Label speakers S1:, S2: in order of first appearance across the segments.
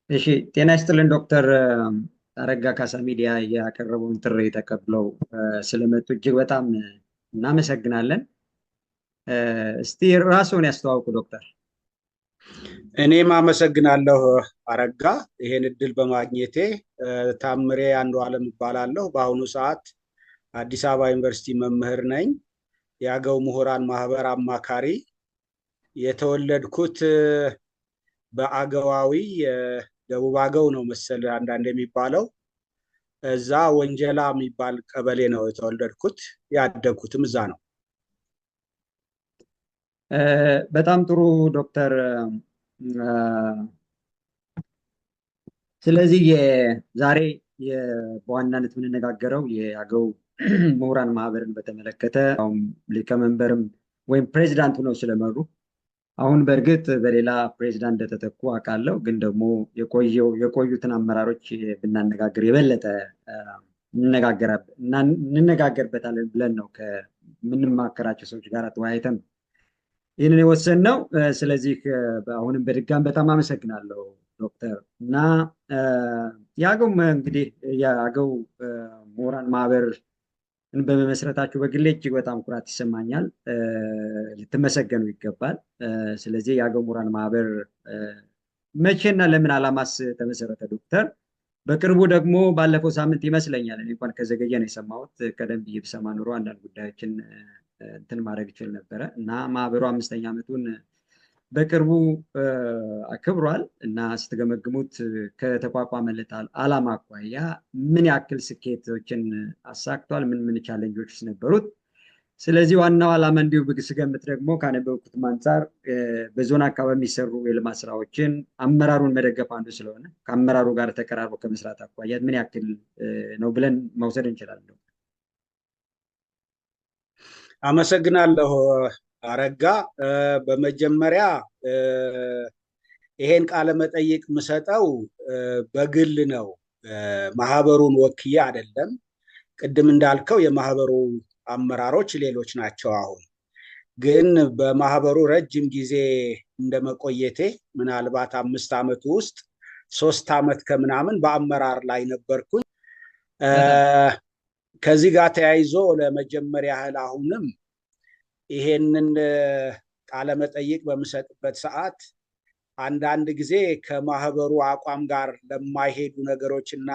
S1: እሺ ጤና ይስጥልን ዶክተር አረጋ ካሳ ሚዲያ ያቀረበውን ጥሪ ተቀብለው ስለመጡ እጅግ በጣም እናመሰግናለን። እስቲ ራስዎን ያስተዋውቁ ዶክተር።
S2: እኔም አመሰግናለሁ አረጋ ይሄን እድል በማግኘቴ። ታምሬ አንዱዓለም እባላለሁ። በአሁኑ ሰዓት አዲስ አበባ ዩኒቨርሲቲ መምህር ነኝ። የአገው ምሁራን ማህበር አማካሪ። የተወለድኩት በአገዋዊ ደቡብ አገው ነው መሰል አንዳንድ የሚባለው እዛ ወንጀላ የሚባል ቀበሌ ነው የተወለድኩት። ያደግኩትም እዛ ነው።
S1: በጣም ጥሩ ዶክተር። ስለዚህ ዛሬ በዋናነት የምንነጋገረው የአገው ምሁራን ማህበርን በተመለከተ ሊቀመንበርም ወይም ፕሬዚዳንት ሆነው ስለመሩ አሁን በእርግጥ በሌላ ፕሬዚዳንት እንደተተኩ አውቃለሁ። ግን ደግሞ የቆዩትን አመራሮች ብናነጋገር የበለጠ እንነጋገርበታለን ብለን ነው ከምንማከራቸው ሰዎች ጋር ተወያይተን ነው ይህንን የወሰንነው። ስለዚህ አሁንም በድጋሚ በጣም አመሰግናለሁ ዶክተር። እና የአገው ምሁራን ማህበር በመመስረታችሁ በግሌ እጅግ በጣም ኩራት ይሰማኛል። ልትመሰገኑ ይገባል። ስለዚህ የአገው ምሁራን ማህበር መቼና ለምን ዓላማስ ተመሰረተ ዶክተር? በቅርቡ ደግሞ ባለፈው ሳምንት ይመስለኛል፣ እኔ እንኳን ከዘገየ ነው የሰማሁት። ቀደም ብዬ ብሰማ ኑሮ አንዳንድ ጉዳዮችን እንትን ማድረግ ይችል ነበረ። እና ማህበሩ 5ኛ ዓመቱን በቅርቡ አክብሯል። እና ስትገመግሙት ከተቋቋመለት ዓላማ አኳያ ምን ያክል ስኬቶችን አሳክቷል? ምን ቻሌንጆችስ ነበሩት? ስለዚህ ዋናው ዓላማ እንዲሁ ስገምት ደግሞ ካነበብኩትም አንጻር በዞን አካባቢ የሚሰሩ የልማት ስራዎችን አመራሩን መደገፍ አንዱ ስለሆነ ከአመራሩ ጋር ተቀራርቦ ከመስራት አኳያ ምን ያክል ነው ብለን መውሰድ እንችላለን?
S2: አመሰግናለሁ አረጋ። በመጀመሪያ ይሄን ቃለ መጠይቅ የምሰጠው በግል ነው፣ ማህበሩን ወክዬ አይደለም። ቅድም እንዳልከው የማህበሩ አመራሮች ሌሎች ናቸው። አሁን ግን በማህበሩ ረጅም ጊዜ እንደመቆየቴ ምናልባት 5 ዓመቱ ውስጥ 3 ዓመት ከምናምን በአመራር ላይ ነበርኩኝ። ከዚህ ጋር ተያይዞ ለመጀመሪያ ያህል አሁንም ይሄንን ቃለ መጠይቅ በምሰጥበት ሰዓት አንዳንድ ጊዜ ከማህበሩ አቋም ጋር ለማይሄዱ ነገሮችና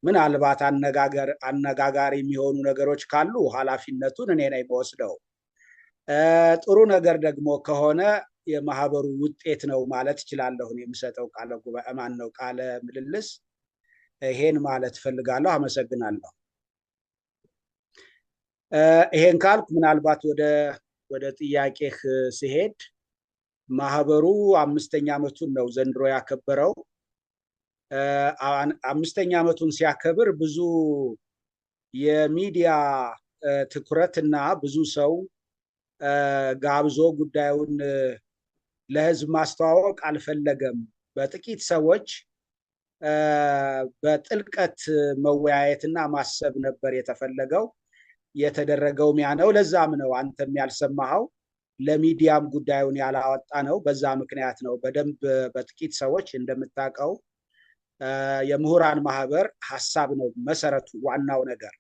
S2: ምናልባት አነጋጋሪ የሚሆኑ ነገሮች ካሉ ኃላፊነቱን እኔ ነኝ የምወስደው። ጥሩ ነገር ደግሞ ከሆነ የማህበሩ ውጤት ነው ማለት እችላለሁ። የምሰጠው ቃለ ምልልስ ይሄን ማለት ፈልጋለሁ። አመሰግናለሁ። ይሄን ካልኩ ምናልባት ወደ ጥያቄህ ሲሄድ ማህበሩ 5ኛ ዓመቱን ነው ዘንድሮ ያከበረው። 5ኛ ዓመቱን ሲያከብር ብዙ የሚዲያ ትኩረትና ብዙ ሰው ጋብዞ ጉዳዩን ለህዝብ ማስተዋወቅ አልፈለገም። በጥቂት ሰዎች በጥልቀት መወያየትና ማሰብ ነበር የተፈለገው። የተደረገው ያ ነው። ለዛም ነው አንተም ያልሰማኸው ለሚዲያም ጉዳዩን ያላወጣ ነው። በዛ ምክንያት ነው። በደንብ በጥቂት ሰዎች እንደምታውቀው የምሁራን ማህበር ሐሳብ ነው መሰረቱ፣ ዋናው ነገር።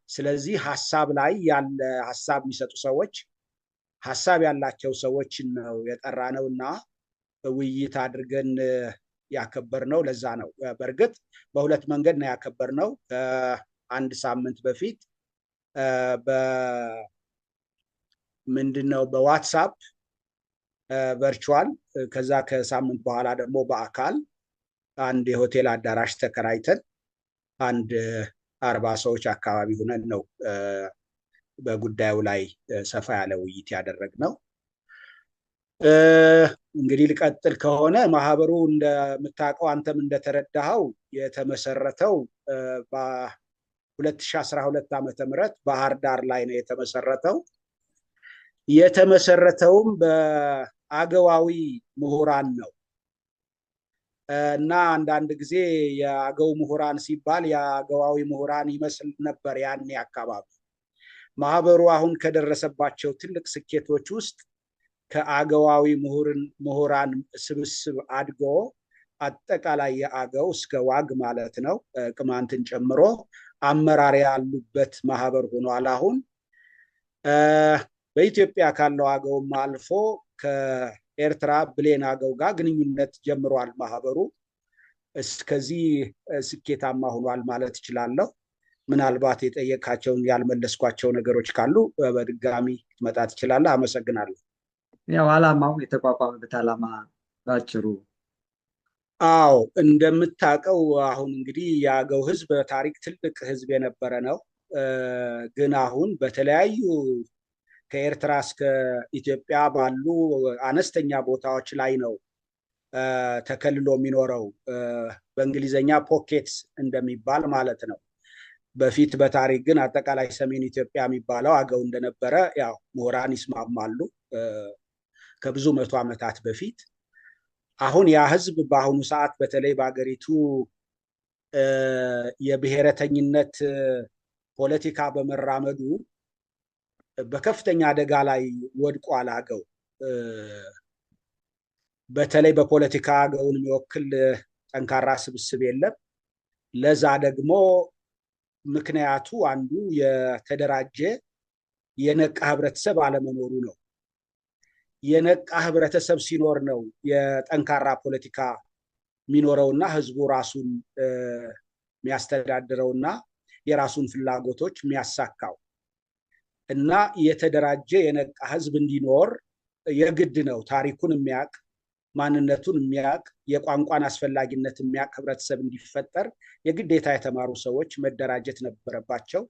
S2: ስለዚህ ሐሳብ ላይ ያለ ሐሳብ የሚሰጡ ሰዎች፣ ሐሳብ ያላቸው ሰዎችን ነው የጠራነውና ውይይት አድርገን ያከበርነው። ለዛ ነው። በእርግጥ በሁለት መንገድ ነው ያከበርነው። አንድ ሳምንት በፊት በዋትስአፕ ቨርቹዋል፣ ከዛ ከሳምንት በኋላ ደግሞ በአካል አንድ የሆቴል አዳራሽ ተከራይተን አንድ 40 ሰዎች አካባቢ ሆነን ነው በጉዳዩ ላይ ሰፋ ያለ ውይይት ያደረግነው። እንግዲህ ልቀጥል ከሆነ ማህበሩ እንደምታውቀው አንተም እንደተረዳኸው የተመሰረተው በ2012 ዓመተ ምህረት ባህር ዳር ላይ ነው የተመሰረተው። የተመሰረተውም በአገዋዊ ምሁራን ነው እና አንዳንድ ጊዜ የአገው ምሁራን ሲባል የአገዋዊ ምሁራን ይመስል ነበር ያኔ አካባቢ። ማህበሩ አሁን ከደረሰባቸው ትልቅ ስኬቶች ውስጥ ከአገዋዊ ምሁራን ስብስብ አድጎ አጠቃላይ የአገው እስከ ዋግ ማለት ነው ቅማንትን ጨምሮ አመራር ያሉበት ማህበር ሆኗል። አሁን በኢትዮጵያ ካለው አገውም አልፎ ከኤርትራ ብሌን አገው ጋር ግንኙነት ጀምሯል ማህበሩ። እስከዚህ ስኬታማ ሆኗል ማለት እችላለሁ። ምናልባት የጠየቃቸውን ያልመለስኳቸው ነገሮች ካሉ በድጋሚ መጣ ትችላለህ። አመሰግናለሁ።
S1: ያው ዓላማው የተቋቋመበት ዓላማ ባጭሩ።
S2: አዎ እንደምታውቀው አሁን እንግዲህ የአገው ህዝብ በታሪክ ትልቅ ህዝብ የነበረ ነው። ግን አሁን በተለያዩ ከኤርትራ እስከ ኢትዮጵያ ባሉ አነስተኛ ቦታዎች ላይ ነው ተከልሎ የሚኖረው። በእንግሊዘኛ ፖኬትስ እንደሚባል ማለት ነው። በፊት በታሪክ ግን አጠቃላይ ሰሜን ኢትዮጵያ የሚባለው አገው እንደነበረ ያው ምሁራን ይስማማሉ ከብዙ መቶ ዓመታት በፊት። አሁን ያ ህዝብ በአሁኑ ሰዓት በተለይ በአገሪቱ የብሔረተኝነት ፖለቲካ በመራመዱ በከፍተኛ አደጋ ላይ ወድቋል። አገው በተለይ በፖለቲካ አገውን የሚወክል ጠንካራ ስብስብ የለም። ለዛ ደግሞ ምክንያቱ አንዱ የተደራጀ የነቃ ህብረተሰብ አለመኖሩ ነው። የነቃ ህብረተሰብ ሲኖር ነው የጠንካራ ፖለቲካ የሚኖረውና ህዝቡ ራሱን የሚያስተዳድረውና የራሱን ፍላጎቶች የሚያሳካው። እና የተደራጀ የነቃ ህዝብ እንዲኖር የግድ ነው ታሪኩን የሚያውቅ ማንነቱን የሚያውቅ የቋንቋን አስፈላጊነት የሚያውቅ ህብረተሰብ እንዲፈጠር የግዴታ የተማሩ ሰዎች መደራጀት ነበረባቸው።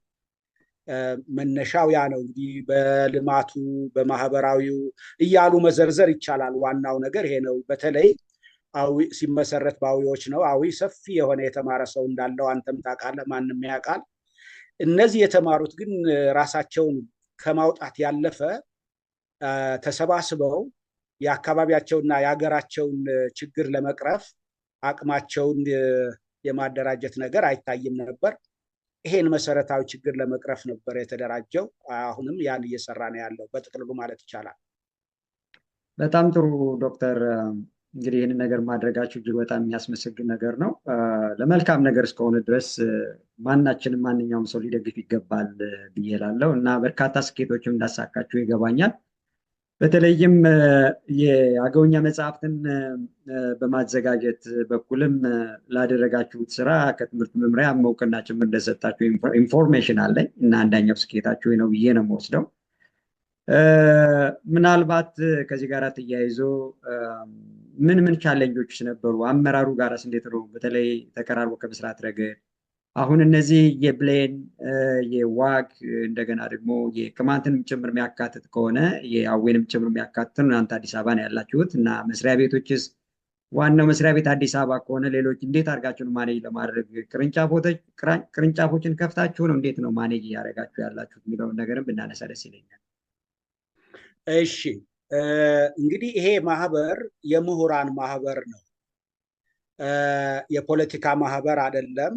S2: መነሻው ያ ነው። እንግዲህ በልማቱ በማህበራዊው እያሉ መዘርዘር ይቻላል። ዋናው ነገር ይሄ ነው። በተለይ አዊ ሲመሰረት በአዊዎች ነው። አዊ ሰፊ የሆነ የተማረ ሰው እንዳለው አንተም ታውቃለህ፣ ማንም ያውቃል። እነዚህ የተማሩት ግን ራሳቸውን ከማውጣት ያለፈ ተሰባስበው የአካባቢያቸውና የሀገራቸውን ችግር ለመቅረፍ አቅማቸውን የማደራጀት ነገር አይታይም ነበር። ይሄን መሰረታዊ ችግር ለመቅረፍ ነበር የተደራጀው። አሁንም ያን እየሰራ ነው ያለው በጥቅሉ ማለት ይቻላል።
S1: በጣም ጥሩ ዶክተር። እንግዲህ ይህንን ነገር ማድረጋችሁ እጅግ በጣም የሚያስመሰግን ነገር ነው። ለመልካም ነገር እስከሆነ ድረስ ማናችንም ማንኛውም ሰው ሊደግፍ ይገባል ብዬ እላለሁ እና በርካታ ስኬቶችም እንዳሳካችሁ ይገባኛል። በተለይም የአገውኛ መጽሐፍትን በማዘጋጀት በኩልም ላደረጋችሁት ስራ ከትምህርት መምሪያ እውቅና ጭምር እንደሰጣችሁ ኢንፎርሜሽን አለኝ እና አንደኛው ስኬታችሁ ነው ብዬ ነው የምወስደው። ምናልባት ከዚህ ጋር ተያይዞ ምን ምን ቻሌንጆች ነበሩ? አመራሩ ጋርስ እንዴት ነው? በተለይ ተቀራርቦ ከመስራት ረገድ አሁን እነዚህ የብሌን የዋግ እንደገና ደግሞ የቅማንትንም ጭምር የሚያካትት ከሆነ የአዌንም ጭምር የሚያካትት ነው። እናንተ አዲስ አበባ ነው ያላችሁት እና መስሪያ ቤቶችስ ዋናው መስሪያ ቤት አዲስ አበባ ከሆነ ሌሎች እንዴት አድርጋችሁ ማኔጅ ለማድረግ ቅርንጫፎችን ከፍታችሁ ነው? እንዴት ነው ማኔጅ እያደረጋችሁ ያላችሁት የሚለውን ነገርም ብናነሳ ደስ ይለኛል።
S2: እሺ እንግዲህ ይሄ ማህበር የምሁራን ማህበር ነው። የፖለቲካ ማህበር አይደለም።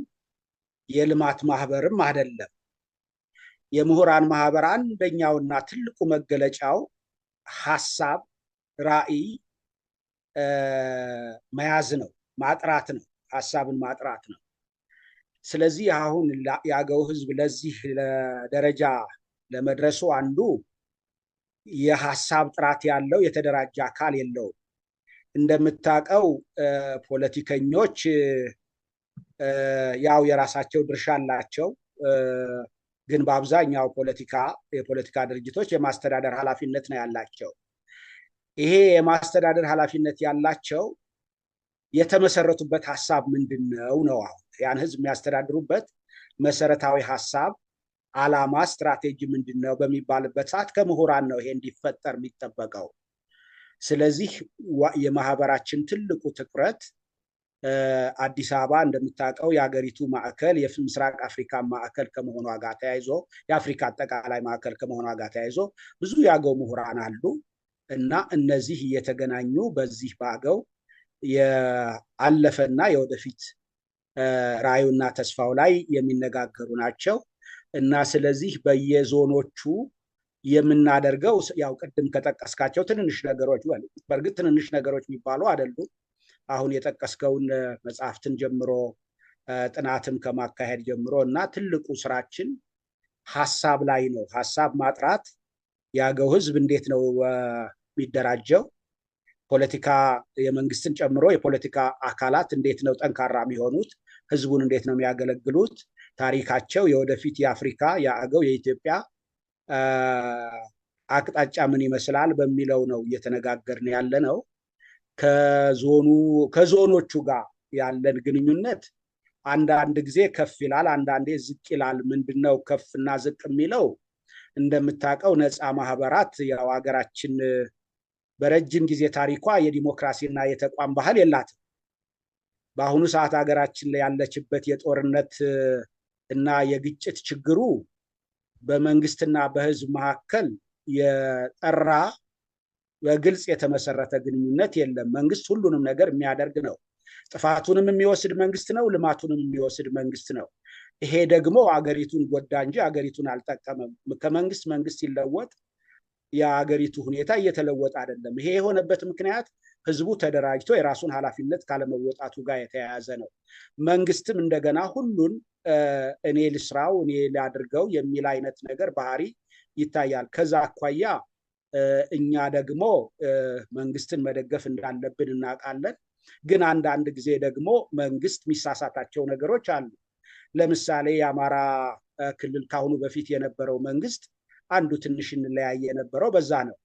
S2: የልማት ማህበርም አይደለም። የምሁራን ማህበር አንደኛውና ትልቁ መገለጫው ሐሳብ፣ ራዕይ መያዝ ነው፣ ማጥራት ነው፣ ሐሳብን ማጥራት ነው። ስለዚህ አሁን የአገው ህዝብ ለዚህ ደረጃ ለመድረሱ አንዱ የሐሳብ ጥራት ያለው የተደራጀ አካል የለውም። እንደምታውቀው ፖለቲከኞች ያው የራሳቸው ድርሻ አላቸው። ግን በአብዛኛው የፖለቲካ ድርጅቶች የማስተዳደር ኃላፊነት ነው ያላቸው። ይሄ የማስተዳደር ኃላፊነት ያላቸው የተመሰረቱበት ሐሳብ ምንድነው ነው። አሁን ያን ህዝብ የሚያስተዳድሩበት መሰረታዊ ሐሳብ፣ ዓላማ፣ ስትራቴጂ ምንድነው በሚባልበት ሰዓት ከምሁራን ነው ይሄ እንዲፈጠር የሚጠበቀው። ስለዚህ የማህበራችን ትልቁ ትኩረት አዲስ አበባ እንደምታውቀው የሀገሪቱ ማዕከል የምስራቅ አፍሪካ ማዕከል ከመሆኗ ጋር ተያይዞ የአፍሪካ አጠቃላይ ማዕከል ከመሆኗ ጋር ተያይዞ ብዙ የአገው ምሁራን አሉ እና እነዚህ እየተገናኙ በዚህ በአገው የአለፈና የወደፊት ራዕዩና ተስፋው ላይ የሚነጋገሩ ናቸው እና ስለዚህ በየዞኖቹ የምናደርገው ያው ቅድም ከጠቀስካቸው ትንንሽ ነገሮች በእርግጥ ትንንሽ ነገሮች የሚባሉ አይደሉም። አሁን የጠቀስከውን መጽሐፍትን ጀምሮ ጥናትም ከማካሄድ ጀምሮ እና ትልቁ ስራችን ሀሳብ ላይ ነው። ሀሳብ ማጥራት፣ የአገው ህዝብ እንዴት ነው የሚደራጀው፣ ፖለቲካ የመንግስትን ጨምሮ የፖለቲካ አካላት እንዴት ነው ጠንካራ የሚሆኑት፣ ህዝቡን እንዴት ነው የሚያገለግሉት፣ ታሪካቸው፣ የወደፊት የአፍሪካ የአገው የኢትዮጵያ አቅጣጫ ምን ይመስላል በሚለው ነው እየተነጋገርን ያለ ነው። ከዞኖቹ ጋር ያለን ግንኙነት አንዳንድ ጊዜ ከፍ ይላል፣ አንዳንዴ ዝቅ ይላል። ምንድነው ከፍና ዝቅ የሚለው? እንደምታውቀው ነፃ ማህበራት ያው ሀገራችን በረጅም ጊዜ ታሪኳ የዲሞክራሲና የተቋም ባህል የላትም። በአሁኑ ሰዓት ሀገራችን ላይ ያለችበት የጦርነት እና የግጭት ችግሩ በመንግስትና በህዝብ መካከል የጠራ በግልጽ የተመሰረተ ግንኙነት የለም። መንግስት ሁሉንም ነገር የሚያደርግ ነው። ጥፋቱንም የሚወስድ መንግስት ነው፣ ልማቱንም የሚወስድ መንግስት ነው። ይሄ ደግሞ አገሪቱን ጎዳ እንጂ አገሪቱን አልጠቀመም። ከመንግስት መንግስት ሲለወጥ የአገሪቱ ሁኔታ እየተለወጠ አይደለም። ይሄ የሆነበት ምክንያት ህዝቡ ተደራጅቶ የራሱን ኃላፊነት ካለመወጣቱ ጋር የተያያዘ ነው። መንግስትም እንደገና ሁሉን እኔ ልስራው እኔ ላድርገው የሚል አይነት ነገር ባህሪ ይታያል። ከዛ አኳያ እኛ ደግሞ መንግስትን መደገፍ እንዳለብን እናውቃለን። ግን አንዳንድ ጊዜ ደግሞ መንግስት የሚሳሳታቸው ነገሮች አሉ። ለምሳሌ የአማራ ክልል ካሁኑ በፊት የነበረው መንግስት አንዱ ትንሽ እንለያየ የነበረው በዛ ነው።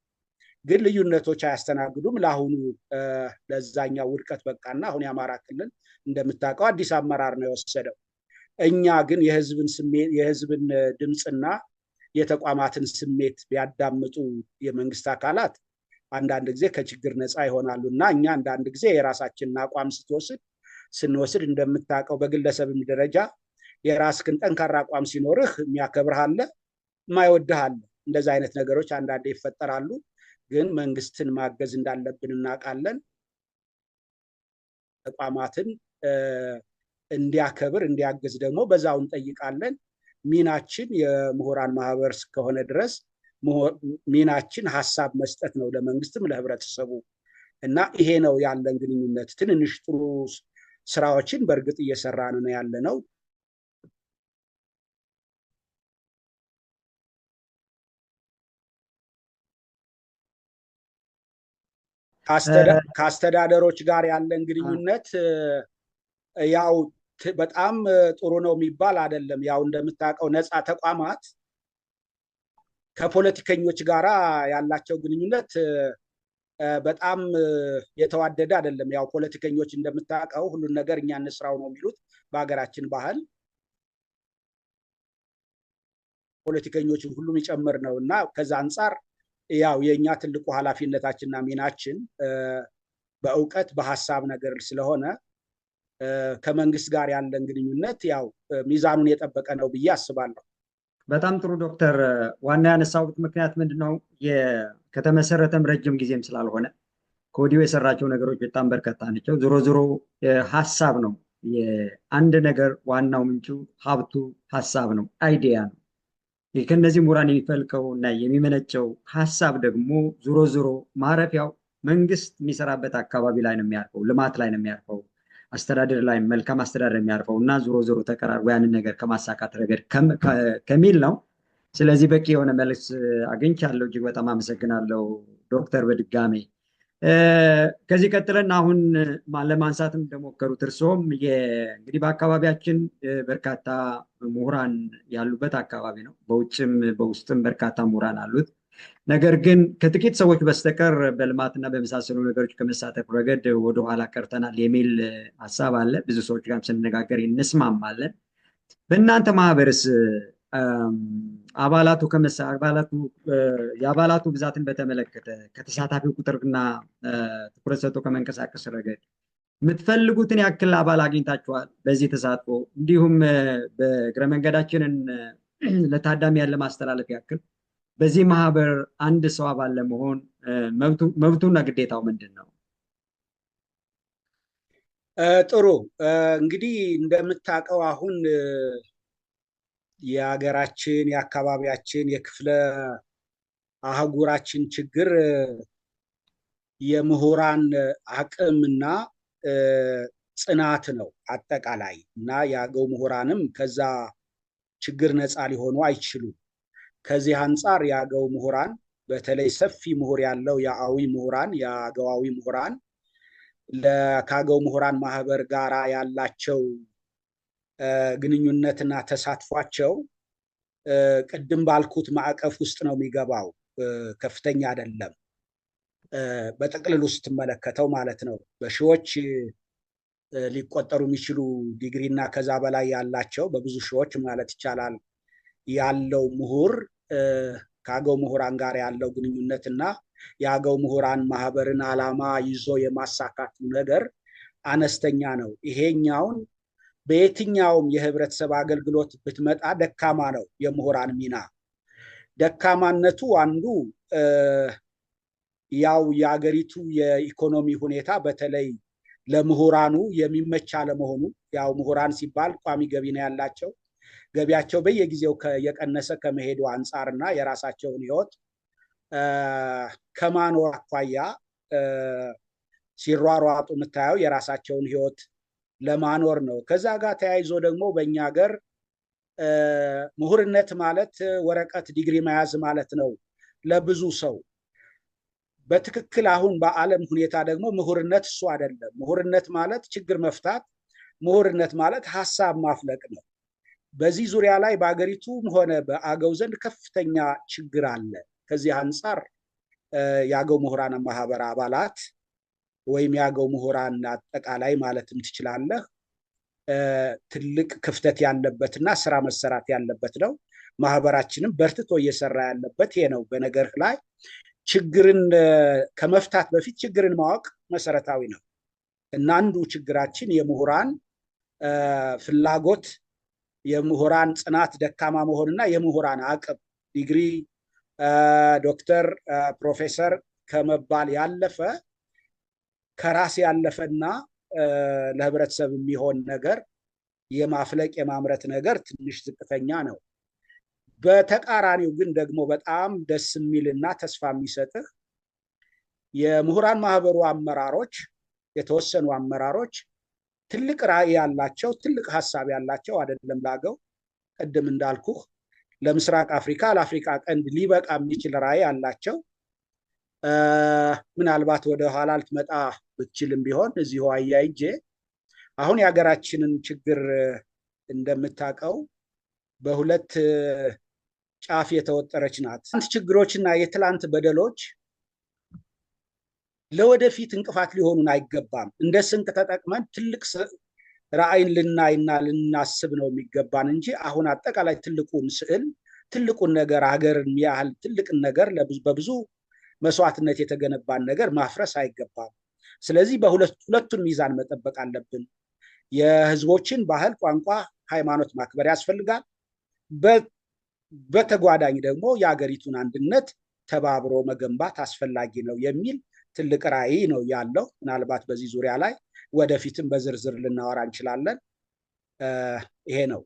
S2: ግን ልዩነቶች አያስተናግዱም። ለአሁኑ ለዛኛው ውድቀት በቃና አሁን የአማራ ክልል እንደምታውቀው አዲስ አመራር ነው የወሰደው። እኛ ግን የህዝብን ድምፅና የተቋማትን ስሜት ቢያዳምጡ የመንግስት አካላት አንዳንድ ጊዜ ከችግር ነፃ ይሆናሉ እና እኛ አንዳንድ ጊዜ የራሳችንን አቋም ስንወስድ እንደምታውቀው በግለሰብም ደረጃ የራስህን ጠንካራ አቋም ሲኖርህ የሚያከብርህ አለ፣ የማይወድህ አለ። እንደዚህ አይነት ነገሮች አንዳንዴ ይፈጠራሉ። ግን መንግስትን ማገዝ እንዳለብን እናውቃለን። ተቋማትን እንዲያከብር እንዲያገዝ ደግሞ በዛው እንጠይቃለን። ሚናችን የምሁራን ማህበር እስከሆነ ድረስ ሚናችን ሀሳብ መስጠት ነው ለመንግስትም ለህብረተሰቡ እና ይሄ ነው ያለን ግንኙነት። ትንንሽ ጥሩ ስራዎችን በእርግጥ እየሰራን ነው ያለ ነው። ከአስተዳደሮች ጋር ያለን ግንኙነት ያው በጣም ጥሩ ነው የሚባል አይደለም። ያው እንደምታውቀው ነፃ ተቋማት ከፖለቲከኞች ጋር ያላቸው ግንኙነት በጣም የተዋደደ አይደለም። ያው ፖለቲከኞች እንደምታውቀው ሁሉን ነገር እኛ እንስራው ነው የሚሉት በሀገራችን ባህል። ፖለቲከኞችን ሁሉም ይጨምር ነው እና ከዛ አንጻር ያው የኛ ትልቁ ኃላፊነታችንና ሚናችን በእውቀት በሐሳብ ነገር ስለሆነ ከመንግስት ጋር ያለን ግንኙነት ያው ሚዛኑን የጠበቀ ነው ብዬ አስባለሁ።
S1: በጣም ጥሩ ዶክተር። ዋና ያነሳሁት ምክንያት ምንድነው ከተመሰረተም ረጅም ጊዜም ስላልሆነ ከወዲሁ የሰራቸው ነገሮች በጣም በርካታ ናቸው። ዞሮ ዞሮ ሀሳብ ነው የአንድ ነገር ዋናው ምንጩ ሀብቱ ሀሳብ ነው፣ አይዲያ ነው። ከነዚህ ምሁራን የሚፈልቀው እና የሚመነጨው ሀሳብ ደግሞ ዞሮ ዞሮ ማረፊያው መንግስት የሚሰራበት አካባቢ ላይ ነው የሚያርፈው፣ ልማት ላይ ነው የሚያርፈው፣ አስተዳደር ላይ መልካም አስተዳደር የሚያርፈው እና ዞሮ ዞሮ ተቀራርቦ ያንን ነገር ከማሳካት ረገድ ከሚል ነው። ስለዚህ በቂ የሆነ መልስ አግኝቻለሁ። እጅግ በጣም አመሰግናለሁ ዶክተር። በድጋሜ ከዚህ ቀጥለን አሁን ለማንሳትም እንደሞከሩት እርስዎም እንግዲህ በአካባቢያችን በርካታ ምሁራን ያሉበት አካባቢ ነው። በውጭም በውስጥም በርካታ ምሁራን አሉት። ነገር ግን ከጥቂት ሰዎች በስተቀር በልማትና በመሳሰሉ ነገሮች ከመሳተፍ ረገድ ወደኋላ ቀርተናል የሚል ሀሳብ አለ። ብዙ ሰዎች ጋርም ስንነጋገር እንስማማለን። በእናንተ ማህበርስ የአባላቱ ብዛትን በተመለከተ ከተሳታፊው ቁጥርና ትኩረት ሰጥቶ ከመንቀሳቀስ ረገድ የምትፈልጉትን ያክል አባል አግኝታችኋል በዚህ ተሳትፎ? እንዲሁም በእግረ መንገዳችንን ለታዳሚያን ለማስተላለፍ ያክል በዚህ ማህበር አንድ ሰው አባል ለመሆን መብቱና ግዴታው ምንድን ነው?
S2: ጥሩ። እንግዲህ እንደምታውቀው አሁን የሀገራችን የአካባቢያችን የክፍለ አህጉራችን ችግር የምሁራን አቅምና ጽናት ነው አጠቃላይ እና የአገው ምሁራንም ከዛ ችግር ነፃ ሊሆኑ አይችሉም። ከዚህ አንጻር የአገው ምሁራን በተለይ ሰፊ ምሁር ያለው የአዊ ምሁራን የአገዋዊ ምሁራን ከአገው ምሁራን ማህበር ጋር ያላቸው ግንኙነትና ተሳትፏቸው ቅድም ባልኩት ማዕቀፍ ውስጥ ነው የሚገባው። ከፍተኛ አይደለም በጥቅልሉ ስትመለከተው ማለት ነው። በሺዎች ሊቆጠሩ የሚችሉ ዲግሪ እና ከዛ በላይ ያላቸው በብዙ ሺዎች ማለት ይቻላል ያለው ምሁር ከአገው ምሁራን ጋር ያለው ግንኙነት እና የአገው ምሁራን ማህበርን ዓላማ ይዞ የማሳካት ነገር አነስተኛ ነው። ይሄኛውን በየትኛውም የህብረተሰብ አገልግሎት ብትመጣ ደካማ ነው የምሁራን ሚና። ደካማነቱ አንዱ ያው የአገሪቱ የኢኮኖሚ ሁኔታ በተለይ ለምሁራኑ የሚመች አለመሆኑ። ያው ምሁራን ሲባል ቋሚ ገቢ ነው ያላቸው። ገቢያቸው በየጊዜው የቀነሰ ከመሄዱ አንጻርና የራሳቸውን ህይወት ከማኖር አኳያ ሲሯሯጡ የምታየው የራሳቸውን ህይወት ለማኖር ነው። ከዛ ጋር ተያይዞ ደግሞ በእኛ ሀገር ምሁርነት ማለት ወረቀት ዲግሪ መያዝ ማለት ነው ለብዙ ሰው። በትክክል አሁን በዓለም ሁኔታ ደግሞ ምሁርነት እሱ አይደለም። ምሁርነት ማለት ችግር መፍታት፣ ምሁርነት ማለት ሀሳብ ማፍለቅ ነው። በዚህ ዙሪያ ላይ በአገሪቱም ሆነ በአገው ዘንድ ከፍተኛ ችግር አለ። ከዚህ አንጻር የአገው ምሁራን ማህበር አባላት ወይም የአገው ምሁራን አጠቃላይ ማለትም ትችላለህ ትልቅ ክፍተት ያለበትና ስራ መሰራት ያለበት ነው። ማህበራችንም በርትቶ እየሰራ ያለበት ይሄ ነው። በነገር ላይ ችግርን ከመፍታት በፊት ችግርን ማወቅ መሰረታዊ ነው እና አንዱ ችግራችን የምሁራን ፍላጎት፣ የምሁራን ጽናት ደካማ መሆንና የምሁራን አቅም ዲግሪ፣ ዶክተር፣ ፕሮፌሰር ከመባል ያለፈ ከራስ ያለፈና ለህብረተሰብ የሚሆን ነገር የማፍለቅ የማምረት ነገር ትንሽ ዝቅተኛ ነው። በተቃራኒው ግን ደግሞ በጣም ደስ የሚልና ተስፋ የሚሰጥህ የምሁራን ማህበሩ አመራሮች፣ የተወሰኑ አመራሮች ትልቅ ራዕይ ያላቸው፣ ትልቅ ሀሳብ ያላቸው አይደለም ላገው ቅድም እንዳልኩህ ለምስራቅ አፍሪካ ለአፍሪካ ቀንድ ሊበቃ የሚችል ራዕይ አላቸው። ምናልባት ወደ ኋላ ልትመጣ ብትችልም ቢሆን እዚሁ አያይጄ አሁን የሀገራችንን ችግር እንደምታውቀው በሁለት ጫፍ የተወጠረች ናት። ትናንት ችግሮችና የትላንት በደሎች ለወደፊት እንቅፋት ሊሆኑን አይገባም። እንደ ስንቅ ተጠቅመን ትልቅ ራዕይን ልናይና ልናስብ ነው የሚገባን እንጂ አሁን አጠቃላይ ትልቁን ስዕል ትልቁን ነገር ሀገርን ያህል ትልቅን ነገር በብዙ መስዋዕትነት የተገነባን ነገር ማፍረስ አይገባም። ስለዚህ በሁለቱን ሚዛን መጠበቅ አለብን። የህዝቦችን ባህል፣ ቋንቋ፣ ሃይማኖት ማክበር ያስፈልጋል። በተጓዳኝ ደግሞ የሀገሪቱን አንድነት ተባብሮ መገንባት አስፈላጊ ነው የሚል ትልቅ ራዕይ ነው ያለው። ምናልባት በዚህ ዙሪያ ላይ ወደፊትም በዝርዝር ልናወራ እንችላለን። ይሄ ነው።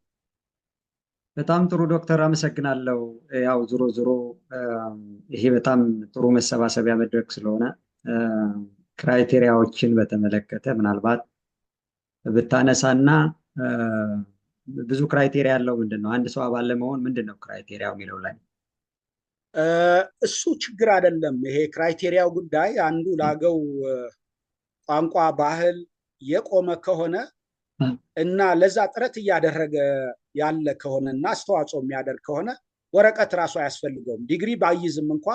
S1: በጣም ጥሩ ዶክተር፣ አመሰግናለሁ። ያው ዞሮ ዞሮ ይሄ በጣም ጥሩ መሰባሰቢያ መድረክ ስለሆነ ክራይቴሪያዎችን በተመለከተ ምናልባት ብታነሳና ብዙ ክራይቴሪያ ያለው ምንድን ነው? አንድ ሰው አባል ለመሆን ምንድን ነው ክራይቴሪያው የሚለው ላይ
S2: እሱ ችግር አይደለም። ይሄ ክራይቴሪያው ጉዳይ አንዱ ለአገው ቋንቋ ባህል የቆመ ከሆነ እና ለዛ ጥረት እያደረገ ያለ ከሆነ እና አስተዋጽኦ የሚያደርግ ከሆነ ወረቀት ራሱ አያስፈልገውም። ዲግሪ ባይዝም እንኳ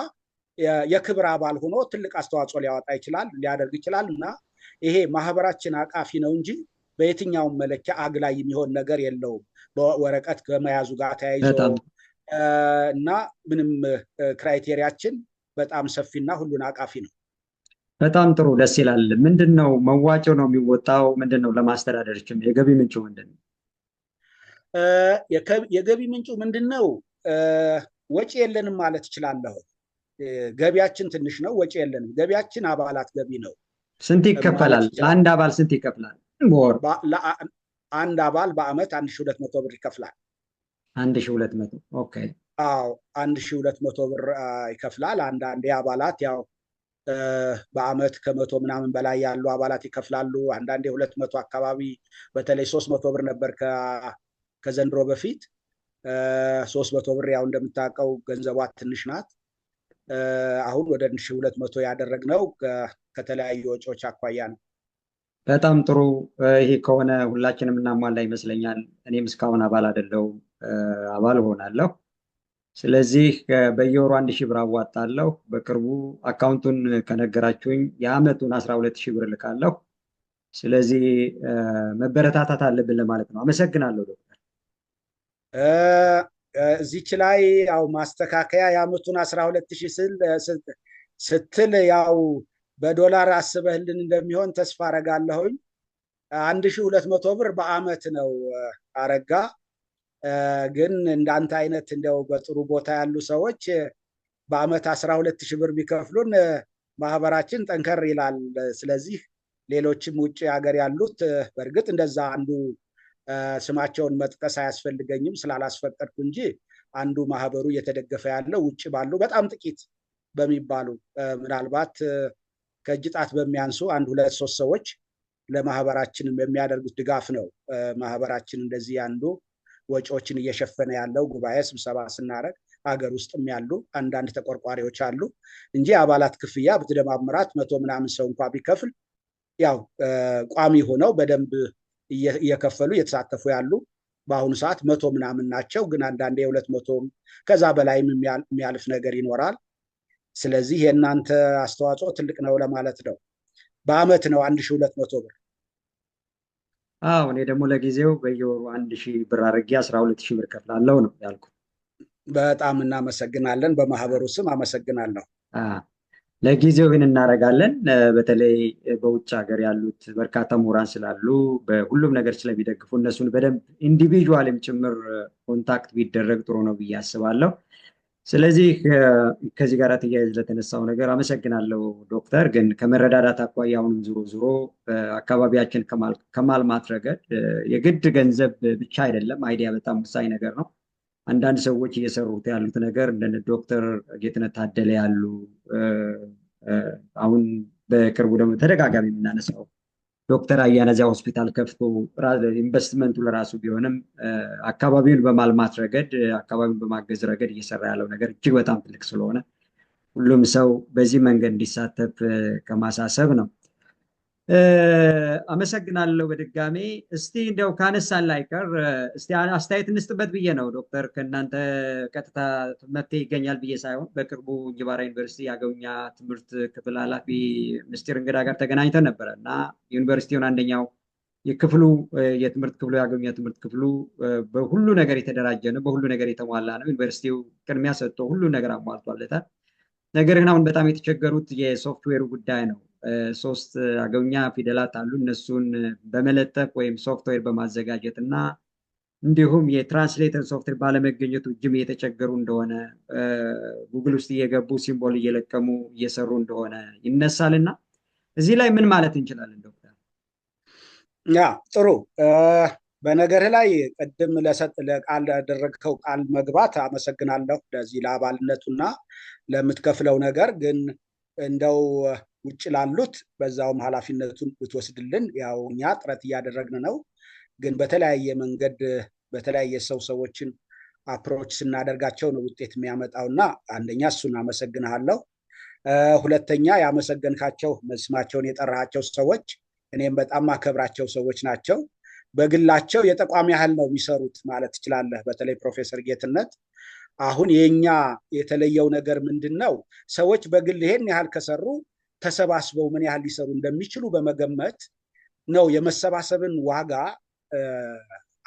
S2: የክብር አባል ሆኖ ትልቅ አስተዋጽኦ ሊያወጣ ይችላል፣ ሊያደርግ ይችላል እና ይሄ ማህበራችን አቃፊ ነው እንጂ በየትኛውም መለኪያ አግላይ የሚሆን ነገር የለውም በወረቀት ከመያዙ ጋር ተያይዞ እና ምንም ክራይቴሪያችን በጣም ሰፊና ሁሉን አቃፊ ነው።
S1: በጣም ጥሩ፣ ደስ ይላል። ምንድን ነው መዋጮ ነው የሚወጣው? ምንድን ነው ለማስተዳደር የገቢ ምንጩ ምንድን ነው?
S2: የገቢ ምንጩ ምንድን ነው? ወጪ የለንም ማለት እችላለሁ። ገቢያችን ትንሽ ነው፣ ወጪ የለንም። ገቢያችን አባላት ገቢ ነው።
S1: ስንት ይከፈላል? ለአንድ አባል ስንት ይከፍላል?
S2: አንድ አባል በአመት 1200 ብር ይከፍላል።
S1: 1200? ኦኬ።
S2: አዎ 1200 ብር ይከፍላል። አንዳንዴ አባላት ያው በአመት ከመቶ ምናምን በላይ ያሉ አባላት ይከፍላሉ። አንዳንዴ 200 አካባቢ በተለይ 300 ብር ነበር ከዘንድሮ በፊት 300 ብር ያው እንደምታውቀው ገንዘቧ ትንሽ ናት። አሁን ወደ 1200 ያደረግነው ከተለያዩ ወጪዎች አኳያ ነው።
S1: በጣም ጥሩ። ይሄ ከሆነ ሁላችንም እናሟላ ይመስለኛል። እኔም እስካሁን አባል አይደለሁም፣ አባል እሆናለሁ። ስለዚህ በየወሩ 1000 ብር አዋጣለሁ። በቅርቡ አካውንቱን ከነገራችሁኝ የአመቱን 12,000 ብር ልካለሁ። ስለዚህ መበረታታት አለብን ለማለት ነው። አመሰግናለሁ ዶክተር።
S2: እዚች ላይ ያው ማስተካከያ የአመቱን 12,000 ስትል ያው በዶላር አስበህልን እንደሚሆን ተስፋ አረጋለሁኝ። 1200 ብር በአመት ነው አረጋ። ግን እንዳንተ አይነት እንደው በጥሩ ቦታ ያሉ ሰዎች በአመት 12,000 ብር ቢከፍሉን ማህበራችን ጠንከር ይላል። ስለዚህ ሌሎችም ውጭ ሀገር ያሉት በእርግጥ እንደዛ አንዱ ስማቸውን መጥቀስ አያስፈልገኝም ስላላስፈቀድኩ እንጂ አንዱ ማህበሩ እየተደገፈ ያለው ውጭ ባሉ በጣም ጥቂት በሚባሉ ምናልባት ከእጅ ጣት በሚያንሱ 1፣ 2፣ 3 ሰዎች ለማህበራችንም የሚያደርጉት ድጋፍ ነው። ማህበራችን እንደዚህ አንዱ ወጪዎችን እየሸፈነ ያለው ጉባኤ ስብሰባ ስናደርግ ሀገር ውስጥም ያሉ አንዳንድ ተቆርቋሪዎች አሉ እንጂ አባላት ክፍያ ብትደማምራት 100 ምናምን ሰው እንኳ ቢከፍል ያው ቋሚ ሆነው በደንብ እየከፈሉ እየተሳተፉ ያሉ በአሁኑ ሰዓት 100 ምናምን ናቸው። ግን አንዳንዴ 200 ከዛ በላይም የሚያልፍ ነገር ይኖራል። ስለዚህ የእናንተ አስተዋጽኦ ትልቅ ነው ለማለት ነው። በአመት ነው 1200 ብር።
S1: አዎ እኔ ደግሞ ለጊዜው በየወሩ 1000 ብር አድርጌ 12,000 ብር ከፍላለሁ ነው ያልኩት።
S2: በጣም እናመሰግናለን። በማህበሩ ስም አመሰግናለሁ።
S1: ለጊዜው ግን እናደርጋለን። በተለይ በውጭ ሀገር ያሉት በርካታ ምሁራን ስላሉ በሁሉም ነገር ስለሚደግፉ እነሱን በደንብ ኢንዲቪዥዋልም ጭምር ኮንታክት ቢደረግ ጥሩ ነው ብዬ አስባለሁ። ስለዚህ ከዚህ ጋር ተያይዞ ለተነሳው ነገር አመሰግናለሁ ዶክተር። ግን ከመረዳዳት አኳያ አሁንም ዞሮ አካባቢያችን ከማልማት ረገድ የግድ ገንዘብ ብቻ አይደለም፣ አይዲያ በጣም ወሳኝ ነገር ነው። አንዳንድ ሰዎች እየሰሩት ያሉት ነገር እንደ ዶክተር ጌትነት ታደለ ያሉ አሁን በቅርቡ ደግሞ ተደጋጋሚ የምናነሳው ዶክተር አያነዚያ ሆስፒታል ከፍቶ ኢንቨስትመንቱ ለራሱ ቢሆንም አካባቢውን በማልማት ረገድ አካባቢውን በማገዝ ረገድ እየሰራ ያለው ነገር እጅግ በጣም ትልቅ ስለሆነ ሁሉም ሰው በዚህ መንገድ እንዲሳተፍ ከማሳሰብ ነው። አመሰግናለሁ በድጋሜ። እስቲ እንደው ካነሳን ላይቀር እስቲ አስተያየት እንስጥበት ብዬ ነው ዶክተር። ከእናንተ ቀጥታ መፍትሄ ይገኛል ብዬ ሳይሆን በቅርቡ እንጅባራ ዩኒቨርሲቲ የአገውኛ ትምህርት ክፍል ኃላፊ ምስጢር እንግዳ ጋር ተገናኝተን ነበረ እና ዩኒቨርሲቲውን አንደኛው የትምህርት ክፍሉ የአገውኛ ትምህርት ክፍሉ በሁሉ ነገር የተደራጀ ነው፣ በሁሉ ነገር የተሟላ ነው። ዩኒቨርሲቲው ቅድሚያ ሰጥቶ ሁሉ ነገር አሟልቷለታል። ነገር ግን አሁን በጣም የተቸገሩት የሶፍትዌሩ ጉዳይ ነው። 3 አገውኛ ፊደላት አሉ። እነሱን በመለጠፍ ወይም ሶፍትዌር በማዘጋጀት እና እንዲሁም የትራንስሌተር ሶፍትዌር ባለመገኘቱ እጅም እየተቸገሩ እንደሆነ ጉግል ውስጥ እየገቡ ሲምቦል እየለቀሙ እየሰሩ እንደሆነ ይነሳል እና እዚህ ላይ ምን ማለት እንችላለን ዶክተር?
S2: ያ ጥሩ። በነገር ላይ ቅድም ለቃል ያደረግከው ቃል መግባት አመሰግናለሁ ለዚህ ለአባልነቱና ለምትከፍለው ነገር። ግን እንደው ውጭ ላሉት በዛውም ኃላፊነቱን ብትወስድልን። ያው እኛ ጥረት እያደረግን ነው፣ ግን በተለያየ መንገድ በተለያየ ሰዎችን አፕሮች ስናደርጋቸው ነው ውጤት የሚያመጣውና አንደኛ እሱን አመሰግንሃለሁ። ሁለተኛ ያመሰገንካቸው ስማቸውን የጠራሃቸው ሰዎች እኔም በጣም አከብራቸው ሰዎች ናቸው። በግላቸው የተቋም ያህል ነው የሚሰሩት ማለት ትችላለህ። በተለይ ፕሮፌሰር ጌትነት አሁን የኛ የተለየው ነገር ምንድን ነው? ሰዎች በግል ይሄን ያህል ከሰሩ ተሰባስበው ምን ያህል ሊሰሩ እንደሚችሉ በመገመት ነው የመሰባሰብን ዋጋ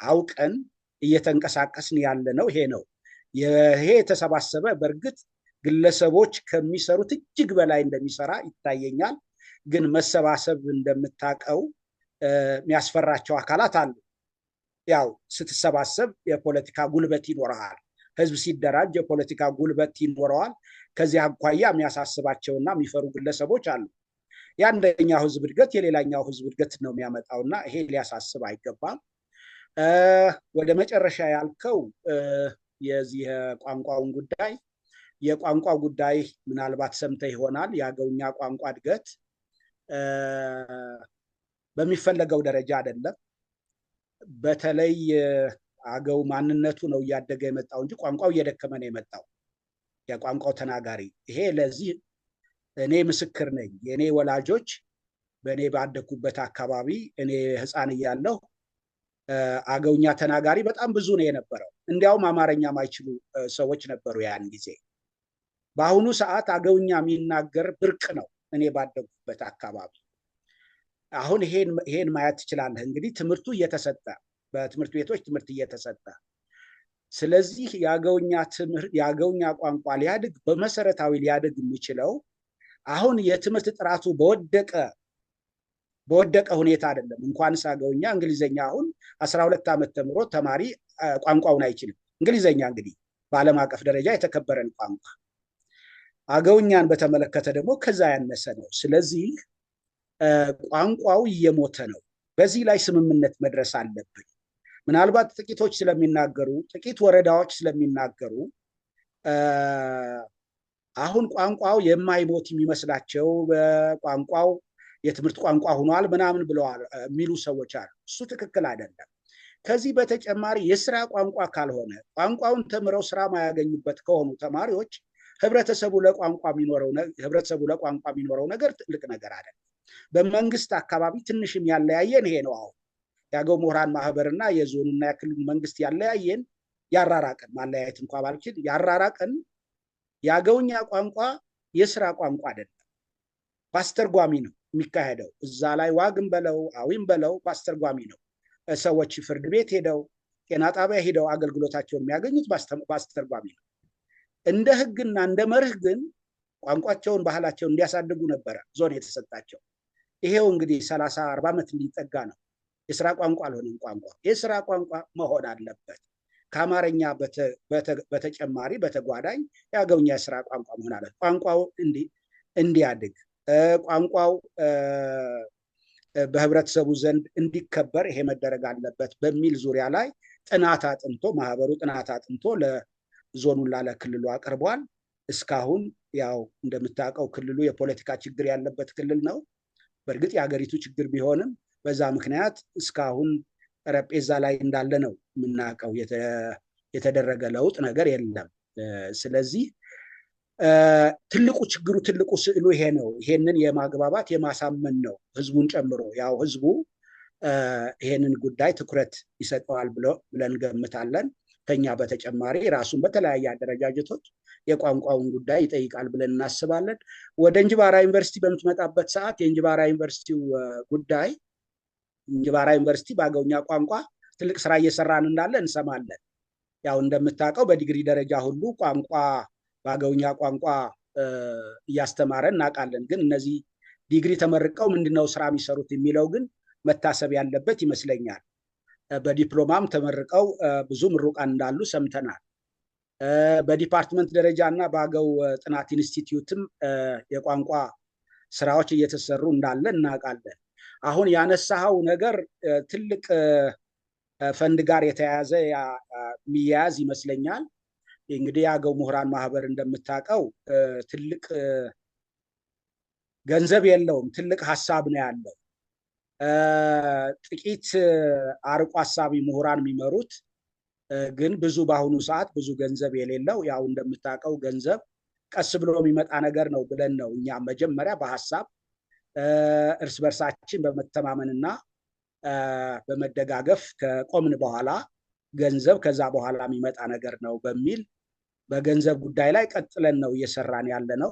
S2: አውቀን እየተንቀሳቀስን ያለ ነው። ይሄ ነው ይሄ የተሰባሰበ በእርግጥ ግለሰቦች ከሚሰሩት እጅግ በላይ እንደሚሰራ ይታየኛል። ግን መሰባሰብ እንደምታውቀው የሚያስፈራቸው አካላት አሉ። ያው ስትሰባሰብ የፖለቲካ ጉልበት ይኖረዋል። ህዝብ ሲደራጅ የፖለቲካ ጉልበት ይኖረዋል። ከዚህ አኳያ የሚያሳስባቸውና የሚፈሩ ግለሰቦች አሉ። የአንደኛው ህዝብ እድገት የሌላኛው ህዝብ እድገት ነው የሚያመጣውና ይሄ ሊያሳስብ አይገባም። ወደ መጨረሻ ያልከው የዚህ ቋንቋውን ጉዳይ የቋንቋ ጉዳይ ምናልባት ሰምተህ ይሆናል። የአገውኛ ቋንቋ እድገት በሚፈለገው ደረጃ አይደለም። በተለይ አገው ማንነቱ ነው እያደገ የመጣው እንጂ ቋንቋው እየደከመ ነው የመጣው። የቋንቋው ተናጋሪ ይሄ ለዚህ እኔ ምስክር ነኝ። የኔ ወላጆች በእኔ ባደኩበት አካባቢ እኔ ህፃን እያለሁ አገውኛ ተናጋሪ በጣም ብዙ ነው የነበረው። እንዲያውም አማርኛ ማይችሉ ሰዎች ነበሩ ያን ጊዜ። በአሁኑ ሰዓት አገውኛ የሚናገር ብርቅ ነው እኔ ባደኩበት አካባቢ። አሁን ይሄን ማየት ትችላለህ። እንግዲህ ትምህርቱ እየተሰጠ በትምህርት ቤቶች ትምህርት እየተሰጠ፣ ስለዚህ የአገውኛ ቋንቋ ሊያድግ በመሰረታዊ ሊያድግ የሚችለው አሁን የትምህርት ጥራቱ በወደቀ ሁኔታ አይደለም። እንኳንስ አገውኛ፣ እንግሊዘኛ አሁን 12 ዓመት ተምሮ ተማሪ ቋንቋውን አይችልም። እንግሊዘኛ እንግዲህ በዓለም አቀፍ ደረጃ የተከበረን ቋንቋ፣ አገውኛን በተመለከተ ደግሞ ከዛ ያነሰ ነው። ስለዚህ ቋንቋው እየሞተ ነው። በዚህ ላይ ስምምነት መድረስ አለብን። ምናልባት ጥቂቶች ስለሚናገሩ፣ ጥቂት ወረዳዎች ስለሚናገሩ አሁን ቋንቋው የማይሞት የሚመስላቸው በቋንቋው የትምህርት ቋንቋ ሆኗል ምናምን ብለዋል የሚሉ ሰዎች አሉ። እሱ ትክክል አይደለም። ከዚህ በተጨማሪ የስራ ቋንቋ ካልሆነ፣ ቋንቋውን ተምረው ስራ ማያገኙበት ከሆኑ ተማሪዎች ህብረተሰቡ ለቋንቋ የሚኖረው ነገር ትልቅ ነገር አይደለም። በመንግስት አካባቢ ትንሽም ያለያየን ይሄ ነው። አሁን የአገው ምሁራን ማህበርና የዞኑና የክልሉ መንግስት ያለያየን ያራራቀን፣ ማለያየት እንኳ ባልችል ያራራቀን የአገውኛ ቋንቋ የስራ ቋንቋ አይደለም፣ በአስተርጓሚ ነው የሚካሄደው። እዛ ላይ ዋግም በለው አዊም በለው በአስተርጓሚ ነው። ሰዎች ፍርድ ቤት ሄደው ጤና ጣቢያ ሄደው አገልግሎታቸውን የሚያገኙት በአስተርጓሚ ነው። እንደ ህግና እንደ መርህ ግን ቋንቋቸውን ባህላቸውን እንዲያሳድጉ ነበረ ዞን የተሰጣቸው። ይሄው እንግዲህ 30-40 ዓመት ሊጠጋ ነው። የስራ ቋንቋ አልሆነም። ቋንቋ የስራ ቋንቋ መሆን አለበት። ከአማርኛ በተጨማሪ በተጓዳኝ የአገውኛ የስራ ቋንቋ መሆን አለበት። ቋንቋው እንዲያድግ፣ ቋንቋው በህብረተሰቡ ዘንድ እንዲከበር ይሄ መደረግ አለበት በሚል ዙሪያ ላይ ማህበሩ ጥናት አጥንቶ ለዞኑና ለክልሉ አቅርቧል። እስካሁን ያው እንደምታውቀው ክልሉ የፖለቲካ ችግር ያለበት ክልል ነው። በእርግጥ የሀገሪቱ ችግር ቢሆንም በዛ ምክንያት እስካሁን ጠረጴዛ ላይ እንዳለ ነው የምናውቀው። የተደረገ ለውጥ ነገር የለም። ስለዚህ ትልቁ ስዕሉ ይሄ ነው። ይሄንን የማግባባት የማሳመን ነው፣ ህዝቡን ጨምሮ። ያው ህዝቡ ይሄንን ጉዳይ ትኩረት ይሰጠዋል ብለን ገምታለን። ከኛ በተጨማሪ ራሱን በተለያየ አደረጃጀቶች የቋንቋውን ጉዳይ ይጠይቃል ብለን እናስባለን። ወደ እንጅባራ ዩኒቨርሲቲ በምትመጣበት ሰዓት የእንጅባራ ዩኒቨርሲቲው ጉዳይ፣ እንጅባራ ዩኒቨርሲቲ በአገውኛ ቋንቋ ትልቅ ስራ እየሰራን እንዳለ እንሰማለን። ያው እንደምታውቀው በዲግሪ ደረጃ ሁሉ በአገውኛ ቋንቋ እያስተማረን እናውቃለን። ግን እነዚህ ዲግሪ ተመርቀው ምንድነው ስራ የሚሰሩት የሚለው ግን መታሰብ ያለበት ይመስለኛል። በዲፕሎማም ተመርቀው ብዙ ምሩቃን እንዳሉ ሰምተናል። በዲፓርትመንት ደረጃ እና በአገው ጥናት ኢንስቲትዩትም የቋንቋ ስራዎች እየተሰሩ እንዳለ እናውቃለን። አሁን ያነሳኸው ነገር ትልቅ ፈንድ ጋር የተያያዘ የሚያያዝ ይመስለኛል። እንግዲህ የአገው ምሁራን ማህበር እንደምታውቀው ትልቅ ገንዘብ የለውም፣ ትልቅ ሀሳብ ነው ያለው። ጥቂት አርቆ ሀሳቢ ምሁራን የሚመሩት ግን በአሁኑ ሰዓት ብዙ ገንዘብ የሌለው፣ ያው እንደምታውቀው ገንዘብ ቀስ ብሎ የሚመጣ ነገር ነው ብለን ነው እኛ መጀመሪያ በሀሳብ እርስ በርሳችን በመተማመንና በመደጋገፍ ከቆምን በኋላ ገንዘብ ከዛ በኋላ የሚመጣ ነገር ነው በሚል በገንዘብ ጉዳይ ላይ ቀጥለን ነው እየሰራን ያለ ነው።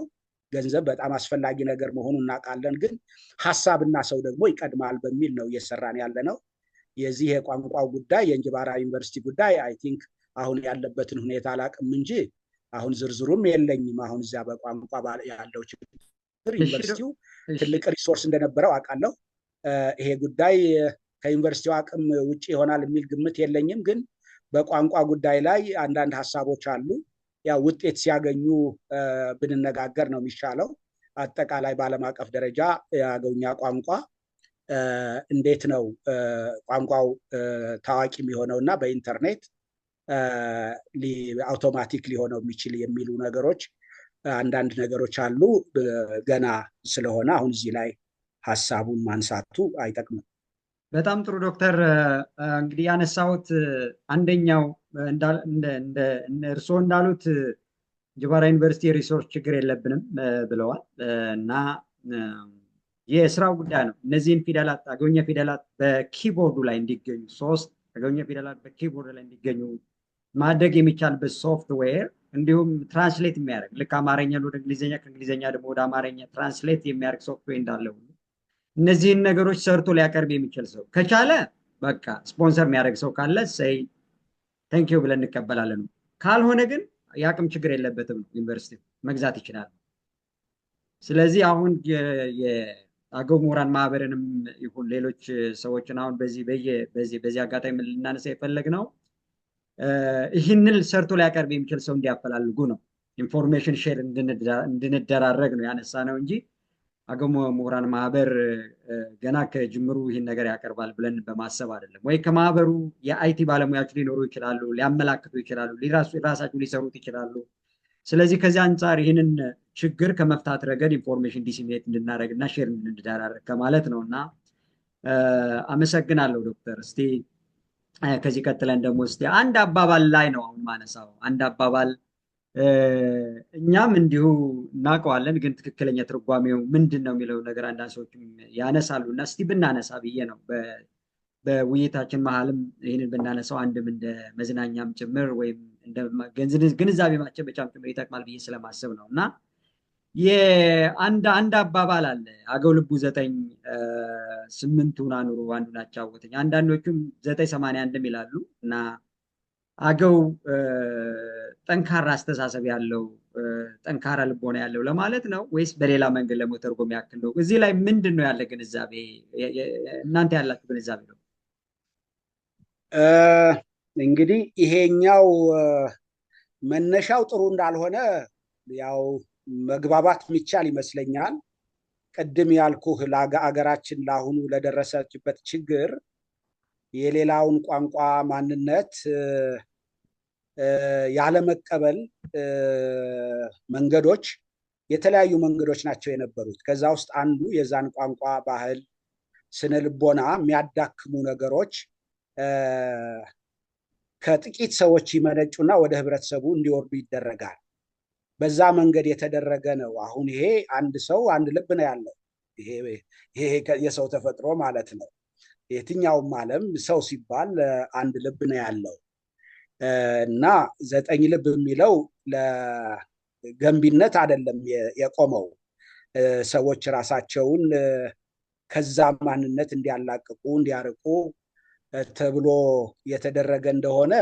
S2: ገንዘብ በጣም አስፈላጊ ነገር መሆኑን እናውቃለን፣ ግን ሀሳብና ሰው ደግሞ ይቀድማል በሚል ነው እየሰራን ያለ ነው። የዚህ የቋንቋው ጉዳይ የእንጅባራ ዩኒቨርሲቲ ጉዳይ አይ ቲንክ አሁን ያለበትን ሁኔታ አላውቅም እንጂ አሁን ዝርዝሩም የለኝም። አሁን እዚያ በቋንቋ ያለው ችግር ዩኒቨርሲቲው ትልቅ ሪሶርስ እንደነበረው አውቃለሁ። ይሄ ጉዳይ ከዩኒቨርሲቲው አቅም ውጭ ይሆናል የሚል ግምት የለኝም፣ ግን በቋንቋ ጉዳይ ላይ አንዳንድ ሀሳቦች አሉ። ያው ውጤት ሲያገኙ ብንነጋገር ነው የሚሻለው። አጠቃላይ በዓለም አቀፍ ደረጃ የአገውኛ ቋንቋ እንዴት ነው ቋንቋው ታዋቂ የሚሆነው እና በኢንተርኔት አውቶማቲክ ሊሆነው የሚችል የሚሉ ነገሮች አንዳንድ ነገሮች አሉ። ገና ስለሆነ አሁን እዚህ ላይ ሀሳቡን ማንሳቱ አይጠቅምም።
S1: በጣም ጥሩ ዶክተር። እንግዲህ ያነሳሁት አንደኛው እርስዎ እንዳሉት እንጅባራ ዩኒቨርሲቲ የሪሶርስ ችግር የለብንም ብለዋል እና የስራው ጉዳይ ነው። እነዚህን ፊደላት አገውኛ ፊደላት በኪቦርዱ ላይ እንዲገኙ 3 አገውኛ ፊደላት በኪቦርዱ ላይ እንዲገኙ ማድረግ የሚቻልበት ሶፍትዌር እንዲሁም ትራንስሌት የሚያደርግ ልክ አማርኛን ወደ እንግሊዝኛ ከእንግሊዝኛ ደግሞ ወደ አማርኛ ትራንስሌት የሚያደርግ ሶፍትዌር እንዳለ ሁሉ እነዚህን ነገሮች ሰርቶ ሊያቀርብ የሚችል ሰው ከቻለ በቃ ስፖንሰር የሚያደርግ ሰው ካለ ሰይ ቴንኪው ብለን እንቀበላለን። ካልሆነ ግን የአቅም ችግር የለበትም፣ ዩኒቨርሲቲ መግዛት ይችላል። ስለዚህ አሁን የአገው ምሁራን ማህበርንም ይሁን ሌሎች ሰዎችን አሁን በዚህ አጋጣሚ ልናነሳ የፈለግነው ይህንን ሰርቶ ሊያቀርብ የሚችል ሰው እንዲያፈላልጉ ነው። ኢንፎርሜሽን ሼር እንድንደራረግ ነው ያነሳ ነው እንጂ አገው ምሁራን ማህበር ገና ከጅምሩ ይህን ነገር ያቀርባል ብለን በማሰብ አይደለም። ወይ ከማህበሩ የአይቲ ባለሙያዎች ሊኖሩ ይችላሉ፣ ሊያመላክቱ ይችላሉ፣ ራሳቸው ሊሰሩት ይችላሉ። ስለዚህ ከዚህ አንጻር ይህንን ችግር ከመፍታት ረገድ ኢንፎርሜሽን ዲሲሚኔት እንድናደረግ እና ሼር እንድንደራረግ ከማለት ነው እና አመሰግናለሁ ዶክተር። እስቲ ከዚህ ቀጥለን ደግሞ እስቲ አንድ አባባል ላይ ነው አሁን ማነሳው። አንድ አባባል እኛም እንዲሁ እናውቀዋለን፣ ግን ትክክለኛ ትርጓሜው ምንድን ነው የሚለው ነገር አንዳንድ ሰዎችም ያነሳሉ እና እስቲ ብናነሳ ብዬ ነው። በውይይታችን መሀልም ይህንን ብናነሳው አንድም እንደ መዝናኛም ጭምር ወይም ግንዛቤ ማስጨበጫም ጭምር ይጠቅማል ብዬ ስለማስብ ነው እና አንድ አባባል አለ፣ አገው ልቡ 9 8ቱን አኑሮ አንዱን አጫወተኝ። አንዳንዶቹም 981 ይላሉ እና አገው ጠንካራ አስተሳሰብ ያለው ጠንካራ ልቦና ያለው ለማለት ነው ወይስ በሌላ መንገድ ለመተርጎም ያክል ነው? እዚህ ላይ ምንድን ነው ያለ ግንዛቤ፣ እናንተ ያላችሁ ግንዛቤ ነው?
S2: እንግዲህ ይሄኛው መነሻው ጥሩ እንዳልሆነ ያው መግባባት የሚቻል ይመስለኛል። ቅድም ያልኩህ አገራችን ለአሁኑ ለደረሰችበት ችግር የሌላውን ቋንቋ ማንነት ያለመቀበል መንገዶች የተለያዩ መንገዶች ናቸው የነበሩት። ከዛ ውስጥ አንዱ የዛን ቋንቋ ባህል፣ ስነ ልቦና የሚያዳክሙ ነገሮች ከጥቂት ሰዎች ይመነጩና ወደ ህብረተሰቡ እንዲወርዱ ይደረጋል። በዛ መንገድ የተደረገ ነው። አሁን ይሄ አንድ ሰው አንድ ልብ ነው ያለው። ይሄ የሰው ተፈጥሮ ማለት ነው። የትኛውም ዓለም ሰው ሲባል አንድ ልብ ነው ያለው እና 9 ልብ የሚለው ለገንቢነት አይደለም የቆመው። ሰዎች ራሳቸውን ከዛ ማንነት እንዲያላቅቁ እንዲያርቁ ተብሎ የተደረገ እንደሆነ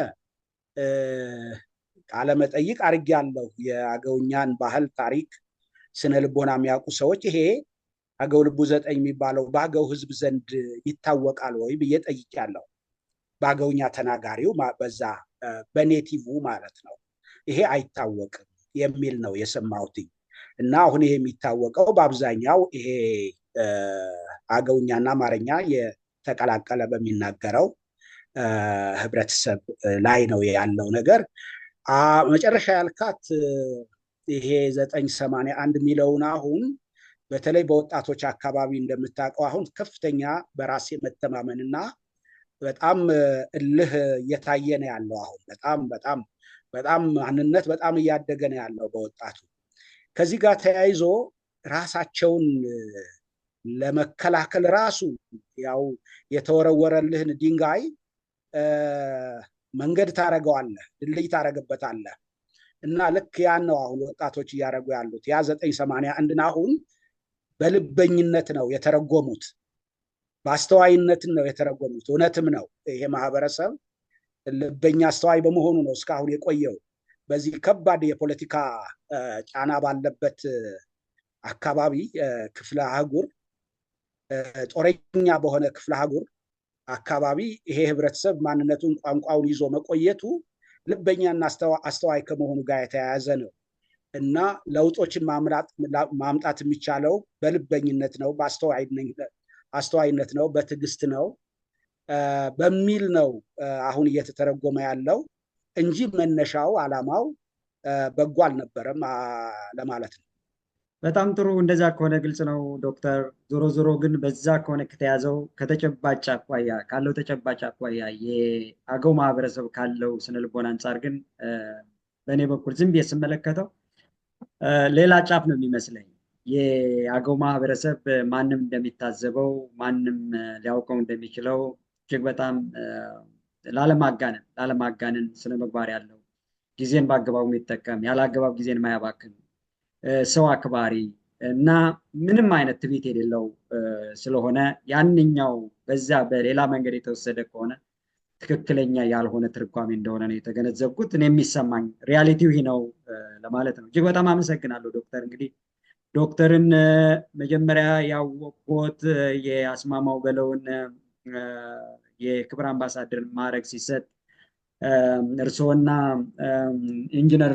S2: ቃለመጠይቅ አድርጌያለሁ። የአገውኛን ባህል፣ ታሪክ፣ ስነ ልቦና የሚያውቁ ሰዎች ይሄ አገው ልቡ 9 የሚባለው በአገው ህዝብ ዘንድ ይታወቃል ወይ ብዬ ጠይቄያለሁ። በአገውኛ ተናጋሪው በዛ በኔቲቭ ማለት ነው። ይሄ አይታወቅም የሚል ነው የሰማሁት እና አሁን ይሄ የሚታወቀው በአብዛኛው ይሄ አገውኛና አማርኛ የተቀላቀለ በሚናገረው ህብረተሰብ ላይ ነው ያለው ነገር። መጨረሻ ያልካት ይሄ 981 የሚለውን አሁን በተለይ በወጣቶች አካባቢ እንደምታውቀው አሁን ከፍተኛ በራስ መተማመንና በጣም እልህ እየታየ ነው ያለው። አሁን በጣም ማንነት በጣም እያደገ ነው ያለው በወጣቱ። ከዚህ ጋር ተያይዞ ራሳቸውን ለመከላከል ራሱ ያው የተወረወረልህን ድንጋይ መንገድ ታረገዋለህ፣ ድልድይ ታረገበታለህ እና ልክ ያን ነው አሁን ወጣቶች እያደረጉ ያሉት። ያ 981 አሁን በልበኝነት ነው የተረጎሙት፣ በአስተዋይነትን ነው የተረጎሙት። እውነትም ነው ይሄ ማህበረሰብ ልበኛ አስተዋይ በመሆኑ ነው እስካሁን የቆየው። በዚህ ከባድ የፖለቲካ ጫና ባለበት አካባቢ ክፍለ አህጉር፣ ጦረኛ በሆነ ክፍለ አህጉር አካባቢ ይሄ ህብረተሰብ ማንነቱን ቋንቋውን ይዞ መቆየቱ ልበኛና አስተዋይ ከመሆኑ ጋር የተያያዘ ነው እና ለውጦችን ማምጣት የሚቻለው በልበኝነት ነው፣ በአስተዋይነት ነው፣ በትዕግስት ነው በሚል ነው አሁን እየተተረጎመ ያለው። እንጂ መነሻው ዓላማው በጎ አልነበረም ለማለት ነው።
S1: በጣም ጥሩ። እንደዛ ከሆነ ግልጽ ነው ዶክተር። ዞሮ ዞሮ ግን በዛ ከሆነ ከተያዘው ከተጨባጭ አኳያ ካለው ተጨባጭ አኳያ የአገው ማህበረሰብ ካለው ስነልቦና አንጻር ግን በእኔ በኩል ዝም ብዬ ስመለከተው ሌላ ጫፍ ነው የሚመስለኝ። የአገው ማህበረሰብ ማንም እንደሚታዘበው ማንም ሊያውቀው እንደሚችለው እጅግ በጣም ላለማጋነን ስነ ምግባር ያለው ጊዜን በአግባቡ የሚጠቀም ያለ አግባብ ጊዜን ማያባክን ሰው አክባሪ እና ምንም አይነት ትዕቢት የሌለው ስለሆነ ያንኛው በዛ በሌላ መንገድ የተወሰደ ከሆነ ትክክለኛ ያልሆነ ትርጓሜ እንደሆነ ነው የተገነዘብኩት። እኔ የሚሰማኝ ሪያሊቲው ይህ ነው ለማለት ነው። እጅግ በጣም አመሰግናለሁ ዶክተር። እንግዲህ ዶክተርን መጀመሪያ ያወቅሁት የአስማማው በለውን የክብር አምባሳደር ማዕረግ ሲሰጥ እርስዎና ኢንጂነር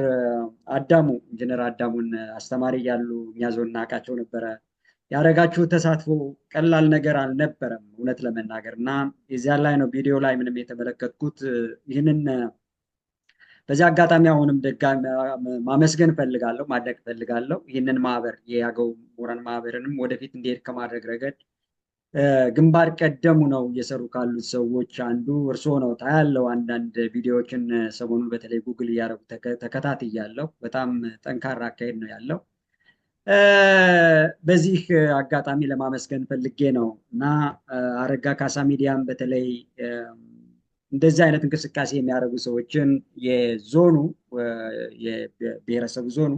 S1: አዳሙን አስተማሪ እያሉ እኛ ዞን እናውቃቸው ነበረ። ያደረጋችሁት ተሳትፎ ቀላል ነገር አልነበረም እውነት ለመናገር እና የዚያ ላይ ነው ቪዲዮ ላይ ምንም የተመለከትኩት። ይህንን በዚህ አጋጣሚ አሁንም ደጋሚ ማመስገን ፈልጋለሁ፣ ማድነቅ ፈልጋለሁ። ይህንን ማህበር የአገው ምሁራን ማህበርንም ወደፊት እንዲሄድ ከማድረግ ረገድ ግንባር ቀደሙ ነው እየሰሩ ካሉት ሰዎች አንዱ እርስዎ ነው ታያለው። አንዳንድ ቪዲዮዎችን ሰሞኑን በተለይ ጉግል እያደረጉ ተከታትያለሁ። በጣም ጠንካራ አካሄድ ነው ያለው። በዚህ አጋጣሚ ለማመስገን ፈልጌ ነው እና አረጋ ካሳ ሚዲያም በተለይ እንደዚህ አይነት እንቅስቃሴ የሚያደርጉ ሰዎችን የዞኑ የብሔረሰቡ ዞኑ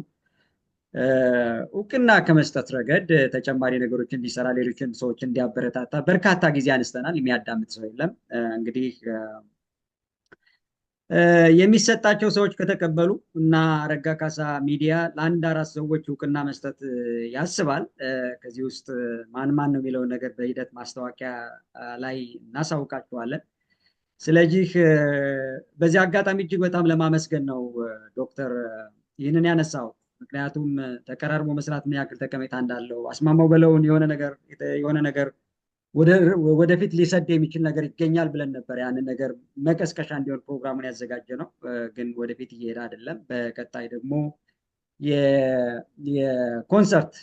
S1: እውቅና ከመስጠት ረገድ ተጨማሪ ነገሮችን እንዲሰራ ሌሎችን ሰዎች እንዲያበረታታ በርካታ ጊዜ አንስተናል። የሚያዳምጥ ሰው የለም። እንግዲህ የሚሰጣቸው ሰዎች ከተቀበሉ እና አረጋ ካሳ ሚዲያ ለአንድ አራት ሰዎች እውቅና መስጠት ያስባል። ከዚህ ውስጥ ማን ማን ነው የሚለውን ነገር በሂደት ማስታወቂያ ላይ እናሳውቃቸዋለን። ስለዚህ በዚህ አጋጣሚ እጅግ በጣም ለማመስገን ነው ዶክተር ይህንን ያነሳው። ምክንያቱም ተቀራርቦ መስራት ምን ያክል ጠቀሜታ እንዳለው አስማማው በለውን የሆነ ነገር ወደፊት ሊሰድ የሚችል ነገር ይገኛል ብለን ነበር። ያንን ነገር መቀስቀሻ እንዲሆን ፕሮግራሙን ያዘጋጀ ነው፣ ግን ወደፊት እየሄደ አይደለም። በቀጣይ ደግሞ የኮንሰርት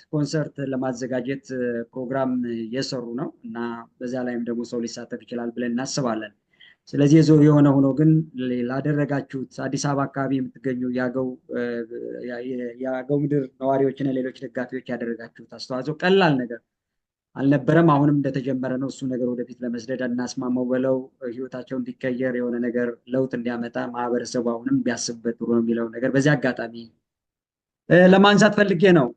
S1: ለማዘጋጀት ፕሮግራም እየሰሩ ነው እና በዛ ላይም ደግሞ ሰው ሊሳተፍ ይችላል ብለን እናስባለን። ስለዚህ የሆነ ሆኖ ግን ላደረጋችሁት አዲስ አበባ አካባቢ የምትገኙ የአገው ምድር ነዋሪዎችና ሌሎች ደጋፊዎች ያደረጋችሁት አስተዋጽኦ ቀላል ነገር አልነበረም። አሁንም እንደተጀመረ ነው። እሱ ነገር ወደፊት ለመስደድ እናስማማው በለው ህይወታቸው እንዲቀየር የሆነ ነገር ለውጥ እንዲያመጣ ማህበረሰቡ አሁንም ቢያስብበት ጥሩ ነው የሚለው ነገር በዚህ አጋጣሚ ለማንሳት ፈልጌ ነው።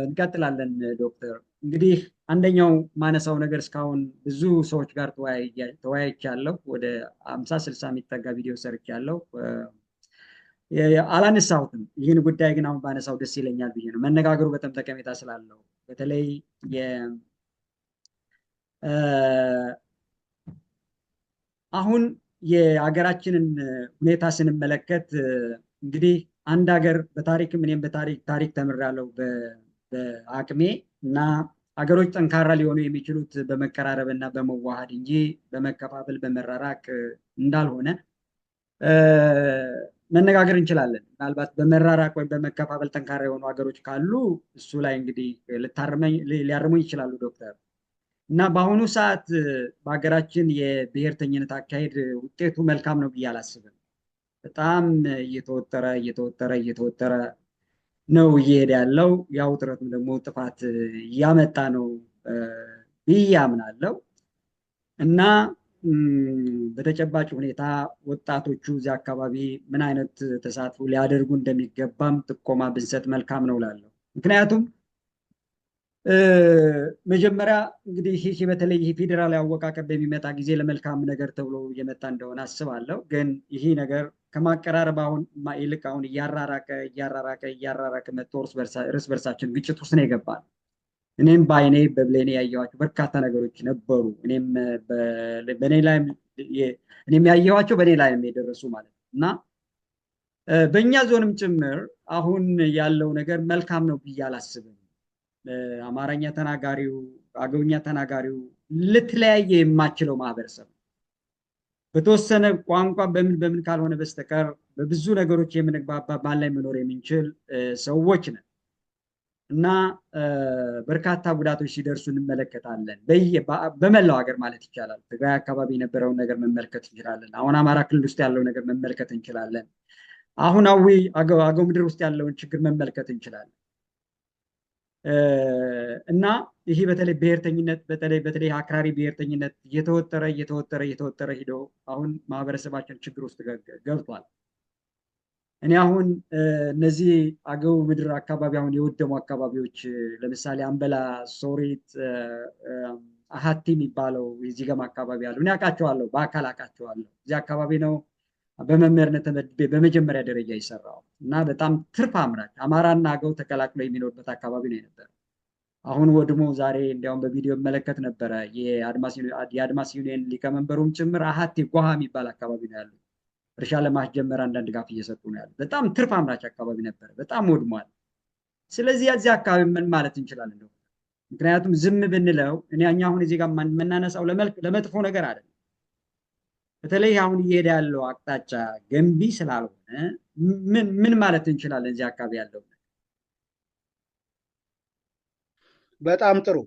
S1: እንቀጥላለን ዶክተር። እንግዲህ አንደኛው ማነሳው ነገር እስካሁን ብዙ ሰዎች ጋር ተወያይቻለሁ። ወደ 50-60 የሚጠጋ ቪዲዮ ሰርቻለሁ። አላነሳሁትም። ይህን ጉዳይ ግን አሁን ባነሳው ደስ ይለኛል ብዬ ነው። መነጋገሩ በጣም ጠቀሜታ ስላለው በተለይ አሁን የሀገራችንን ሁኔታ ስንመለከት እንግዲህ አንድ ሀገር በታሪክም እኔም ታሪክ ተምሬያለሁ በአቅሜ እና ሀገሮች ጠንካራ ሊሆኑ የሚችሉት በመቀራረብ እና በመዋሃድ እንጂ በመከፋፈል በመራራቅ እንዳልሆነ መነጋገር እንችላለን። ምናልባት በመራራቅ ወይም በመከፋፈል ጠንካራ የሆኑ ሀገሮች ካሉ እሱ ላይ እንግዲህ ሊያርሙኝ ይችላሉ ዶክተር። እና በአሁኑ ሰዓት በሀገራችን የብሔርተኝነት አካሄድ ውጤቱ መልካም ነው ብዬ አላስብም። በጣም እየተወጠረ ነው እየሄደ ያለው። ያ ውጥረቱም ደግሞ ጥፋት እያመጣ ነው ብዬ አምናለሁ እና በተጨባጭ ሁኔታ ወጣቶቹ እዚያ አካባቢ ምን አይነት ተሳትፎ ሊያደርጉ እንደሚገባም ጥቆማ ብንሰጥ መልካም ነው እላለሁ። ምክንያቱም መጀመሪያ እንግዲህ ይህ በተለይ ይህ ፌዴራል አወቃቀር በሚመጣ ጊዜ ለመልካም ነገር ተብሎ እየመጣ እንደሆነ አስባለሁ። ግን ይህ ነገር ከማቀራረብ ይልቅ አሁን እያራራቀ መጥቶ እርስ በርሳችን ግጭት ውስጥ ነው የገባል። እኔም በአይኔ በብሌኔ ያየኋቸው በርካታ ነገሮች ነበሩ። እኔም ያየኋቸው በእኔ ላይ የደረሱ ማለት ነው እና በእኛ ዞንም ጭምር አሁን ያለው ነገር መልካም ነው ብዬ አላስብም። አማርኛ ተናጋሪው፣ አገውኛ ተናጋሪው ልትለያየ የማችለው ማህበረሰብ በተወሰነ ቋንቋ በምን ካልሆነ በስተቀር በብዙ ነገሮች የምንግባባ ባል ላይ መኖር የምንችል ሰዎች ነን እና በርካታ ጉዳቶች ሲደርሱ እንመለከታለን። በመላው ሀገር ማለት ይቻላል። ትግራይ አካባቢ የነበረውን ነገር መመልከት እንችላለን። አሁን አማራ ክልል ውስጥ ያለውን ነገር መመልከት እንችላለን። አሁናዊ አገው ምድር ውስጥ ያለውን ችግር መመልከት እንችላለን። እና ይሄ በተለይ ብሔርተኝነት በተለይ አክራሪ ብሔርተኝነት እየተወጠረ ሂዶ አሁን ማህበረሰባችን ችግር ውስጥ ገብቷል። እኔ አሁን እነዚህ አገው ምድር አካባቢ አሁን የወደሙ አካባቢዎች ለምሳሌ አምበላ፣ ሶሪት፣ አሃቲ የሚባለው የዚህ ገማ አካባቢ አሉ። እኔ አውቃቸዋለሁ፣ በአካል አውቃቸዋለሁ። እዚህ አካባቢ ነው በመምህርነት ተመድቤ በመጀመሪያ ደረጃ የሰራው እና በጣም ትርፍ አምራች አማራና አገው ተቀላቅሎ የሚኖርበት አካባቢ ነው የነበረ። አሁን ወድሞ ዛሬ እንዲያውም በቪዲዮ መለከት ነበረ። የአድማስ ዩኒየን ሊቀመንበሩም ጭምር አሃቲ ጓሃ የሚባል አካባቢ ነው ያሉት። እርሻ ለማስጀመር አንዳንድ ድጋፍ እየሰጡ ነው ያሉት። በጣም ትርፍ አምራች አካባቢ ነበረ፣ በጣም ወድሟል። ስለዚህ እዚህ አካባቢ ምን ማለት እንችላለን? ምክንያቱም ዝም ብንለው እኛ አሁን እዚህ ጋር የምናነሳው ለመጥፎ ነገር አይደለም። በተለይ አሁን እየሄደ ያለው አቅጣጫ ገንቢ ስላልሆነ ምን ማለት እንችላለን? እዚህ አካባቢ ያለው
S2: በጣም ጥሩ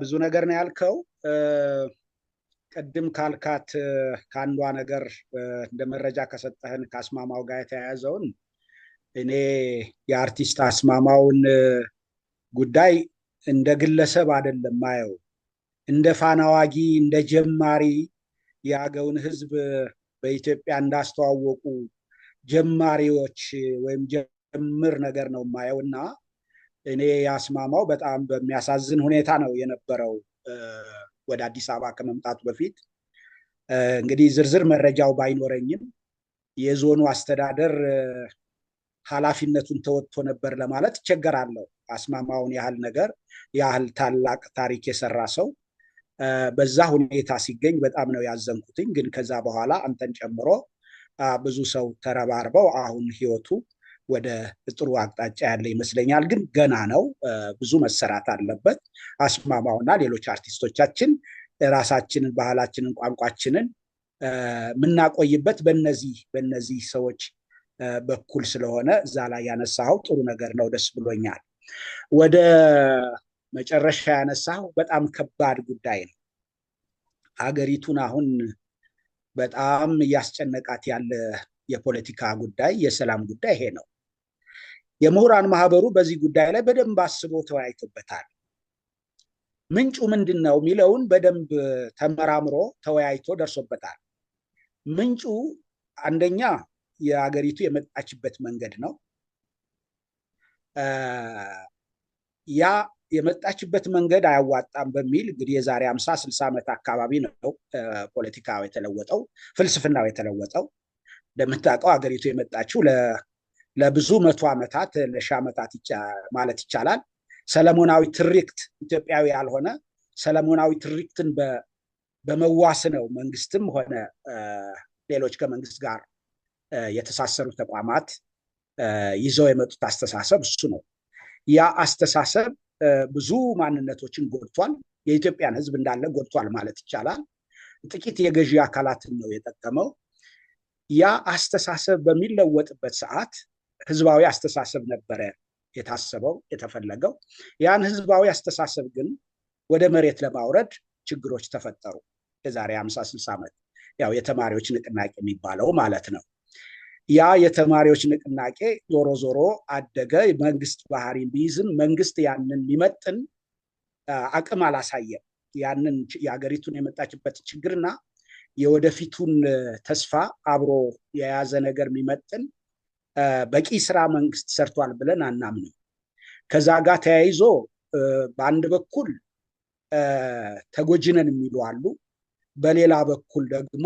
S2: ብዙ ነገር ነው ያልከው። ቅድም ካልካት ከአንዷ ነገር እንደ መረጃ ከሰጠህን ከአስማማው ጋር የተያያዘውን እኔ የአርቲስት አስማማውን ጉዳይ እንደ ግለሰብ አይደለም ማየው፣ እንደ ፋና ዋጊ እንደ ጀማሪ የአገውን ሕዝብ በኢትዮጵያ እንዳስተዋወቁ ጀማሪዎች ወይም ጀምር ነገር ነው ማየው እና እኔ ያስማማው በጣም በሚያሳዝን ሁኔታ ነው የነበረው ወደ አዲስ አበባ ከመምጣቱ በፊት። እንግዲህ ዝርዝር መረጃው ባይኖረኝም የዞኑ አስተዳደር ኃላፊነቱን ተወጥቶ ነበር ለማለት ይቸገራለሁ። አስማማውን ያህል ታላቅ ታሪክ የሰራ ሰው በዛ ሁኔታ ሲገኝ በጣም ነው ያዘንኩትኝ። ግን ከዛ በኋላ አንተን ጨምሮ ብዙ ሰው ተረባርበው አሁን ህይወቱ ወደ ጥሩ አቅጣጫ ያለ ይመስለኛል። ግን ገና ነው፣ ብዙ መሰራት አለበት። አስማማውና ሌሎች አርቲስቶቻችን ራሳችንን፣ ባህላችንን፣ ቋንቋችንን የምናቆይበት በነዚህ ሰዎች በኩል ስለሆነ እዛ ላይ ያነሳው ጥሩ ነገር ነው፣ ደስ ብሎኛል። ወደ መጨረሻ ያነሳው በጣም ከባድ ጉዳይ ነው። ሀገሪቱን አሁን በጣም እያስጨነቃት ያለ የፖለቲካ ጉዳይ፣ የሰላም ጉዳይ ይሄ ነው። የምሁራን ማህበሩ በዚህ ጉዳይ ላይ በደንብ አስቦ ተወያይቶበታል። ምንጩ ምንድን ነው የሚለውን በደንብ ተመራምሮ ተወያይቶ ደርሶበታል። ምንጩ አንደኛ የሀገሪቱ የመጣችበት መንገድ ነው። ያ የመጣችበት መንገድ አያዋጣም በሚል እንግዲህ የዛሬ 50-60 ዓመት አካባቢ ነው ፖለቲካው የተለወጠው፣ ፍልስፍናው የተለወጠው። እንደምታውቀው ሀገሪቱ የመጣችው ለብዙ መቶ ዓመታት ለሺህ ዓመታት ማለት ይቻላል ሰለሞናዊ ትርክት፣ ኢትዮጵያዊ ያልሆነ ሰለሞናዊ ትርክትን በመዋስ ነው መንግስትም ሆነ ሌሎች ከመንግስት ጋር የተሳሰሩ ተቋማት ይዘው የመጡት አስተሳሰብ እሱ ነው። ያ አስተሳሰብ ብዙ ማንነቶችን ጎድቷል። የኢትዮጵያን ሕዝብ እንዳለ ጎድቷል ማለት ይቻላል። ጥቂት የገዢ አካላትን ነው የጠቀመው። ያ አስተሳሰብ በሚለወጥበት ሰዓት ህዝባዊ አስተሳሰብ ነበረ የታሰበው የተፈለገው። ያን ህዝባዊ አስተሳሰብ ግን ወደ መሬት ለማውረድ ችግሮች ተፈጠሩ። የዛሬ 50-60 ዓመት ያው የተማሪዎች ንቅናቄ የሚባለው ማለት ነው። ያ የተማሪዎች ንቅናቄ ዞሮ ዞሮ አደገ። መንግስት ባህሪ ቢይዝም መንግስት ያንን የሚመጥን አቅም አላሳየም። ያንን የሀገሪቱን የመጣችበት ችግርና የወደፊቱን ተስፋ አብሮ የያዘ ነገር የሚመጥን በቂ ስራ መንግስት ሰርቷል ብለን አናምንም። ከዛ ጋር ተያይዞ በአንድ በኩል ተጎጂነን የሚሉ አሉ፣ በሌላ በኩል ደግሞ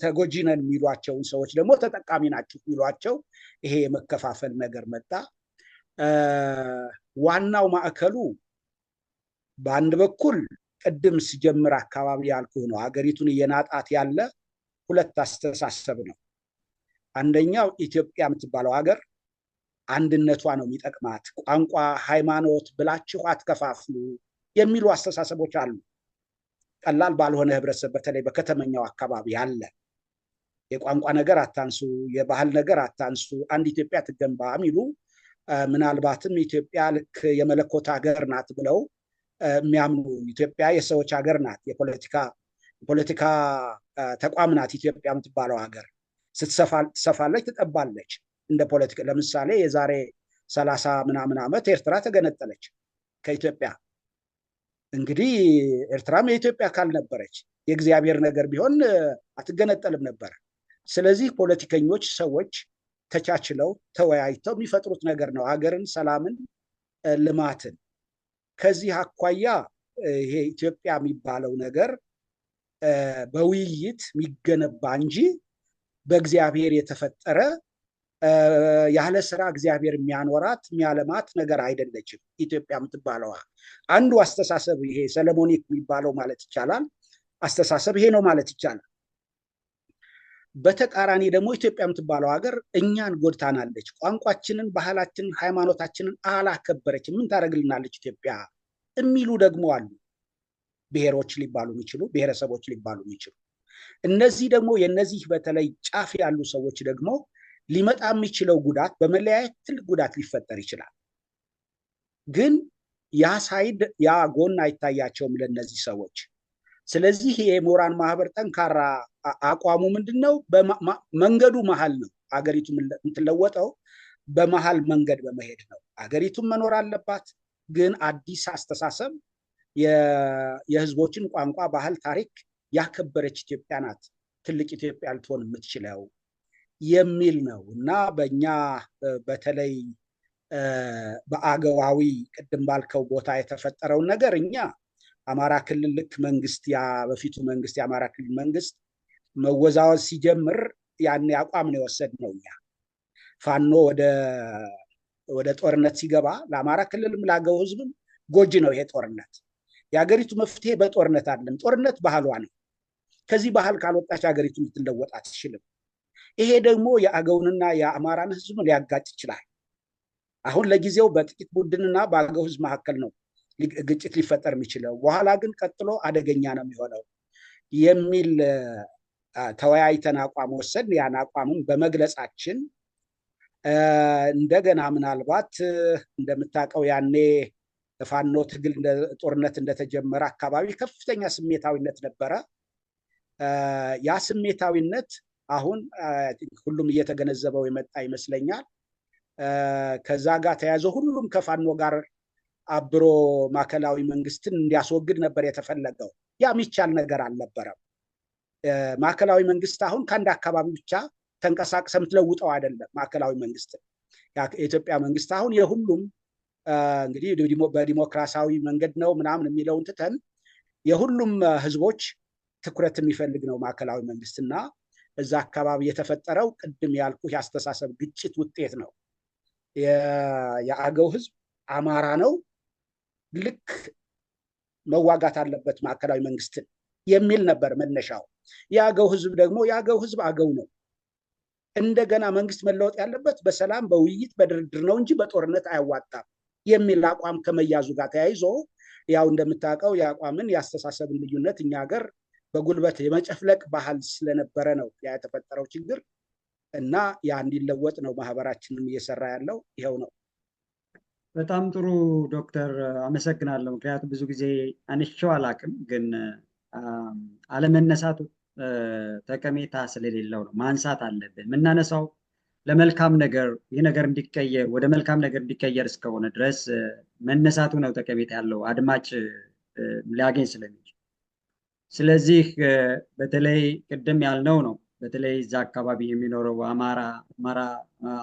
S2: ተጎጂነን የሚሏቸውን ሰዎች ደግሞ ተጠቃሚ ናቸው የሚሏቸው፣ ይሄ የመከፋፈል ነገር መጣ። ዋናው ማዕከሉ በአንድ በኩል ቅድም ሲጀምር አካባቢ ያልኩህ ነው። ሀገሪቱን እየናጣት ያለ ሁለት አስተሳሰብ ነው። አንደኛው ኢትዮጵያ የምትባለው ሀገር አንድነቷ ነው የሚጠቅማት፣ ቋንቋ፣ ሃይማኖት ብላችሁ አትከፋፍሉ የሚሉ አስተሳሰቦች አሉ። ቀላል ባልሆነ ህብረተሰብ በተለይ በከተመኛው አካባቢ ያለ የቋንቋ ነገር አታንሱ፣ የባህል ነገር አታንሱ፣ አንድ ኢትዮጵያ ትገንባ የሚሉ ምናልባትም ኢትዮጵያ ልክ የመለኮት ሀገር ናት ብለው የሚያምኑ ኢትዮጵያ የሰዎች ሀገር ናት፣ የፖለቲካ ተቋም ናት ኢትዮጵያ የምትባለው ሀገር ትሰፋለች፣ ትጠባለች። እንደ ፖለቲካ ለምሳሌ የዛሬ 30 ምናምን ዓመት ኤርትራ ተገነጠለች ከኢትዮጵያ። እንግዲህ ኤርትራም የኢትዮጵያ አካል ነበረች። የእግዚአብሔር ነገር ቢሆን አትገነጠልም ነበር። ስለዚህ ፖለቲከኞች፣ ሰዎች ተቻችለው ተወያይተው የሚፈጥሩት ነገር ነው ሀገርን፣ ሰላምን፣ ልማትን። ከዚህ አኳያ ይሄ ኢትዮጵያ የሚባለው ነገር በውይይት የሚገነባ እንጂ በእግዚአብሔር የተፈጠረ ያለ ስራ እግዚአብሔር የሚያኖራት የሚያለማት ነገር አይደለችም። ኢትዮጵያ የምትባለዋ አንዱ አስተሳሰብ ይሄ ሰለሞኒክ የሚባለው ማለት ይቻላል አስተሳሰብ ይሄ ነው ማለት ይቻላል። በተቃራኒ ደግሞ ኢትዮጵያ የምትባለው ሀገር እኛን ጎድታናለች። ቋንቋችንን፣ ባህላችንን፣ ሃይማኖታችንን አላከበረችም። ምን ታደርግልናለች ኢትዮጵያ የሚሉ ደግሞ አሉ። ብሔሮች ሊባሉ የሚችሉ ብሔረሰቦች ሊባሉ የሚችሉ እነዚህ ደግሞ የነዚህ በተለይ ጫፍ ያሉ ሰዎች ደግሞ ሊመጣ የሚችለው ጉዳት በመለያየት ትልቅ ጉዳት ሊፈጠር ይችላል። ግን ያ ሳይድ ያ ጎን አይታያቸውም ለነዚህ ሰዎች። ስለዚህ የምሁራን ማህበር ጠንካራ አቋሙ ምንድነው? መንገዱ መሀል ነው። አገሪቱ የምትለወጠው በመሀል መንገድ በመሄድ ነው። አገሪቱን መኖር አለባት፣ ግን አዲስ አስተሳሰብ የህዝቦችን ቋንቋ፣ ባህል፣ ታሪክ ያከበረች ኢትዮጵያ ናት ትልቅ ኢትዮጵያ ልትሆን የምትችለው የሚል ነው እና በእኛ በተለይ በአገዋዊ ቅድም ባልከው ቦታ የተፈጠረውን ነገር እኛ አማራ ክልል ልክ መንግስት በፊቱ መንግስት የአማራ ክልል መንግስት መወዛወዝ ሲጀምር ያን አቋም ነው የወሰድነው። እኛ ፋኖ ወደ ጦርነት ሲገባ ለአማራ ክልልም ላገው ህዝብም ጎጂ ነው ይሄ ጦርነት። የሀገሪቱ መፍትሄ በጦርነት አይደለም። ጦርነት ባህሏ ነው። ከዚህ ባህል ካልወጣች ሀገሪቱ ልትለወጥ አትችልም። ይሄ ደግሞ የአገውንና የአማራን ህዝብ ሊያጋጭ ይችላል። አሁን ለጊዜው በጥቂት ቡድንና በአገው ህዝብ መካከል ነው ግጭት ሊፈጠር የሚችለው። በኋላ ግን ቀጥሎ አደገኛ ነው የሚሆነው የሚል ተወያይተን አቋም ወሰድን። ያን አቋምም በመግለጻችን እንደገና ምናልባት እንደምታውቀው ያኔ ፋኖ ትግል ጦርነት እንደተጀመረ አካባቢ ከፍተኛ ስሜታዊነት ነበረ። ያ ስሜታዊነት አሁን ሁሉም እየተገነዘበው የመጣ ይመስለኛል። ከዛ ጋር ተያይዞ ሁሉም ከፋኖ ጋር አብሮ ማዕከላዊ መንግስትን እንዲያስወግድ ነበር የተፈለገው። ያ የሚቻል ነገር አልነበረም። ማዕከላዊ መንግስት አሁን ከአንድ አካባቢ ብቻ ተንቀሳቅሰ የምትለውጠው አይደለም። ማዕከላዊ መንግስት የኢትዮጵያ መንግስት አሁን የሁሉም እንግዲህ በዲሞክራሲያዊ መንገድ ነው ምናምን የሚለውን ትተን የሁሉም ህዝቦች ትኩረት የሚፈልግ ነው ማዕከላዊ መንግስትና እዛ አካባቢ የተፈጠረው ቅድም ያልኩ የአስተሳሰብ ግጭት ውጤት ነው። የአገው ህዝብ አማራ ነው፣ ልክ መዋጋት አለበት ማዕከላዊ መንግስትን የሚል ነበር መነሻው። የአገው ህዝብ ደግሞ የአገው ህዝብ አገው ነው፣ እንደገና መንግስት መለወጥ ያለበት በሰላም በውይይት በድርድር ነው እንጂ በጦርነት አያዋጣም የሚል አቋም ከመያዙ ጋር ተያይዞ ያው እንደምታውቀው የአቋምን የአስተሳሰብን ልዩነት እኛ ሀገር በጉልበት የመጨፍለቅ ባህል ስለነበረ ነው ያ የተፈጠረው ችግር እና ያ እንዲለወጥ ነው ማህበራችንም እየሰራ ያለው ይኸው ነው።
S1: በጣም ጥሩ ዶክተር፣ አመሰግናለሁ። ምክንያቱም ብዙ ጊዜ አንሼው አላውቅም፣ ግን አለመነሳቱ ጠቀሜታ ስለሌለው ነው። ማንሳት አለብን። የምናነሳው ለመልካም ነገር ይህ ነገር እንዲቀየር ወደ መልካም ነገር እንዲቀየር እስከሆነ ድረስ መነሳቱ ነው ጠቀሜታ ያለው አድማጭ ሊያገኝ ስለሚችል። ስለዚህ በተለይ ቅድም ያልነው ነው በተለይ እዛ አካባቢ የሚኖረው አማራ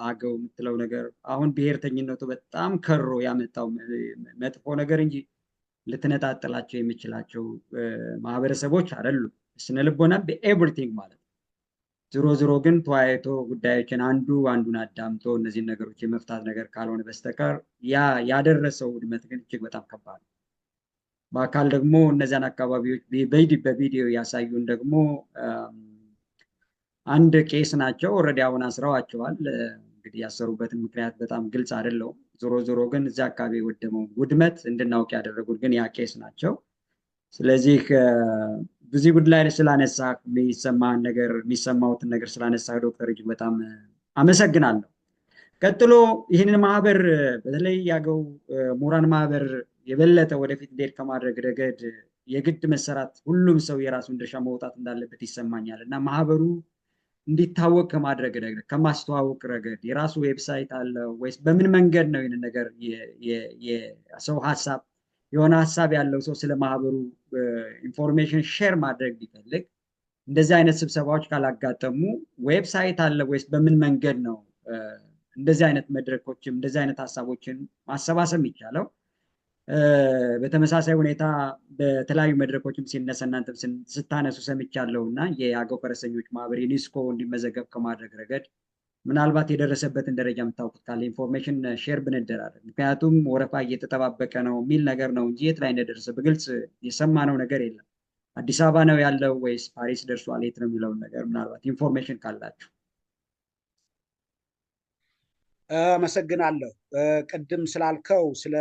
S1: አገው የምትለው ነገር አሁን ብሔርተኝነቱ በጣም ከሮ ያመጣው መጥፎ ነገር እንጂ ልትነጣጥላቸው የሚችላቸው ማህበረሰቦች አይደሉም። ስነ ልቦና በኤቭሪቲንግ ማለት ነው። ዞሮ ግን ተወያይቶ ጉዳዮችን አንዱን አዳምጦ እነዚህን ነገሮች የመፍታት ነገር ካልሆነ በስተቀር ያደረሰው ውድመት ግን እጅግ በጣም ከባድ ነው። በአካል ደግሞ እነዚያን አካባቢዎች በቪዲዮ ያሳዩን ደግሞ አንድ ቄስ ናቸው። ኦልሬዲ አሁን አስረዋቸዋል። እንግዲህ ያሰሩበትን ምክንያት በጣም ግልጽ አይደለውም። ዞሮ ግን እዚያ አካባቢ የወደመው ውድመት እንድናውቅ ያደረጉት ግን ያ ቄስ ናቸው። ስለዚህ በዚህ ጉዳይ ላይ ስላነሳ የሚሰማህን ነገር የሚሰማውትን ነገር ስላነሳ ዶክተር እጅግ በጣም አመሰግናለሁ። ቀጥሎ ይህንን ማህበር በተለይ የአገው ምሁራን ማህበር የበለጠ ወደፊት እንዲሄድ ከማድረግ ረገድ የግድ መሰራት ሁሉም ሰው የራሱን ድርሻ መውጣት እንዳለበት ይሰማኛል እና ማህበሩ እንዲታወቅ ከማድረግ ረገድ ከማስተዋወቅ ረገድ የራሱ ዌብሳይት አለው ወይስ በምን መንገድ ነው ይህንን ነገር የሰው ሀሳብ የሆነ ሀሳብ ያለው ሰው ስለ ማህበሩ ኢንፎርሜሽን ሼር ማድረግ ቢፈልግ እንደዚህ አይነት ስብሰባዎች ካላጋጠሙ ዌብሳይት አለ ወይስ በምን መንገድ ነው እንደዚህ አይነት መድረኮችም እንደዚህ አይነት ሀሳቦችን ማሰባሰብ የሚቻለው? በተመሳሳይ ሁኔታ በተለያዩ መድረኮችም ሲነሳ እናንተም ስታነሱ ሰምቻለሁ እና የአገው ፈረሰኞች ማህበር ዩኔስኮ እንዲመዘገብ ከማድረግ ረገድ ምናልባት የደረሰበትን ደረጃ የምታውቁት ካለ ኢንፎርሜሽን ሼር ብንደራረግ። ምክንያቱም ወረፋ እየተጠባበቀ ነው የሚል ነገር ነው እንጂ የት ላይ እንደደረሰ በግልጽ የሰማነው ነገር የለም። አዲስ አበባ ነው ያለው ወይስ ፓሪስ ደርሷል የት ነው የሚለውን ነገር ምናልባት ኢንፎርሜሽን ካላችሁ።
S2: አመሰግናለሁ። ቅድም ስላልከው ስለ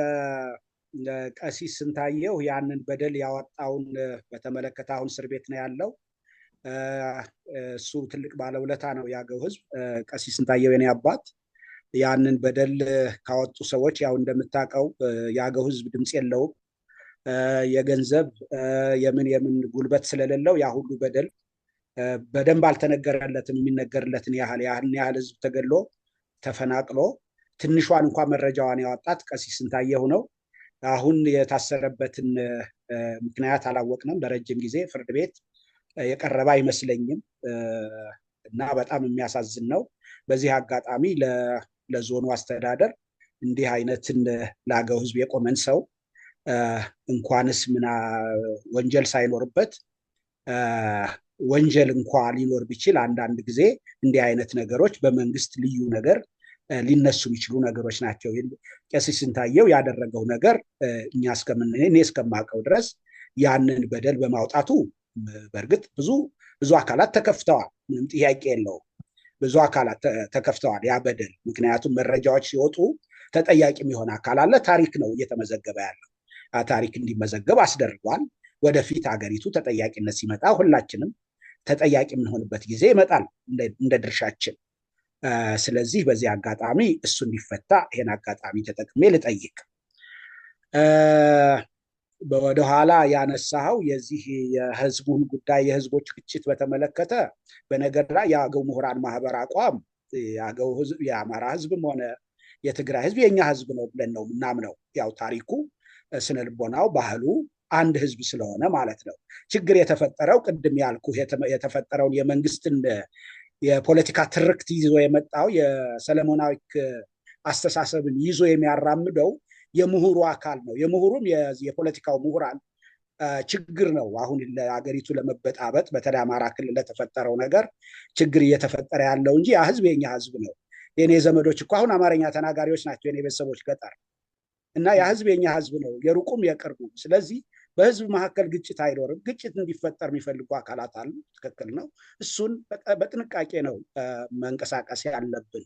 S2: ቀሲስ ስንታየው ያንን በደል ያወጣውን በተመለከተ አሁን እስር ቤት ነው ያለው። እሱ ትልቅ ባለውለታ ነው የአገው ህዝብ። ቀሲስ ስንታየው የኔ አባት ያንን በደል ካወጡ ሰዎች ያው እንደምታውቀው የአገው ህዝብ ድምፅ የለውም፣ የገንዘብ የምን ጉልበት ስለሌለው ያ ሁሉ በደል በደንብ አልተነገረለትም። የሚነገርለትን ያህል ህዝብ ተገድሎ ተፈናቅሎ ትንሿን እንኳን መረጃዋን ያወጣት ቀሲስ ስንታየው ነው። አሁን የታሰረበትን ምክንያት አላወቅንም። ለረጅም ጊዜ ፍርድ ቤት የቀረበ አይመስለኝም እና በጣም የሚያሳዝን ነው። በዚህ አጋጣሚ ለዞኑ አስተዳደር እንዲህ አይነትን ለአገው ህዝብ የቆመን ሰው እንኳንስ ወንጀል ሳይኖርበት ወንጀል እንኳ ሊኖር ቢችል አንዳንድ ጊዜ እንዲህ አይነት ነገሮች በመንግስት ልዩ ነገር ሊነሱ የሚችሉ ነገሮች ናቸው። ቀሲስ ስንታየው ያደረገው ነገር እኔ እስከማውቀው ድረስ ያንን በደል በማውጣቱ በእርግጥ ብዙ አካላት ተከፍተዋል፣ ምንም ጥያቄ የለውም። ብዙ አካላት ተከፍተዋል ያ በደል። ምክንያቱም መረጃዎች ሲወጡ ተጠያቂ የሚሆን አካል አለ። ታሪክ ነው እየተመዘገበ ያለው። ታሪክ እንዲመዘገብ አስደርጓል። ወደፊት ሀገሪቱ ተጠያቂነት ሲመጣ ሁላችንም ተጠያቂ የምንሆንበት ጊዜ ይመጣል እንደ ድርሻችን። ስለዚህ በዚህ አጋጣሚ እሱ እንዲፈታ ይሄን አጋጣሚ ተጠቅሜ ልጠይቅ። ወደኋላ ያነሳኸው የዚህ የህዝቡን ጉዳይ የህዝቦች ግጭት በተመለከተ በነገር ላይ የአገው ምሁራን ማህበር አቋም የአገው ህዝብ የአማራ ህዝብም ሆነ የትግራይ ህዝብ የኛ ህዝብ ነው ብለን ነው ምናምነው። ያው ታሪኩ፣ ስነልቦናው፣ ባህሉ አንድ ህዝብ ስለሆነ ማለት ነው። ችግር የተፈጠረው ቅድም ያልኩ የተፈጠረውን የመንግስትን የፖለቲካ ትርክት ይዞ የመጣው የሰለሞናዊ አስተሳሰብን ይዞ የሚያራምደው የምሁሩ አካል ነው። የምሁሩም የፖለቲካው ምሁራን ችግር ነው። አሁን ለሀገሪቱ ለመበጣበጥ በተለይ አማራ ክልል ለተፈጠረው ነገር ችግር እየተፈጠረ ያለው እንጂ ያ ህዝብ የኛ ህዝብ ነው። የኔ ዘመዶች እኮ አሁን አማርኛ ተናጋሪዎች ናቸው፣ የኔ ቤተሰቦች ገጠር እና ያ ህዝብ የኛ ህዝብ ነው፣ የሩቁም የቅርቡም። ስለዚህ በህዝብ መካከል ግጭት አይኖርም። ግጭት እንዲፈጠር የሚፈልጉ አካላት አሉ፣ ትክክል ነው። እሱን በጥንቃቄ ነው መንቀሳቀስ ያለብን።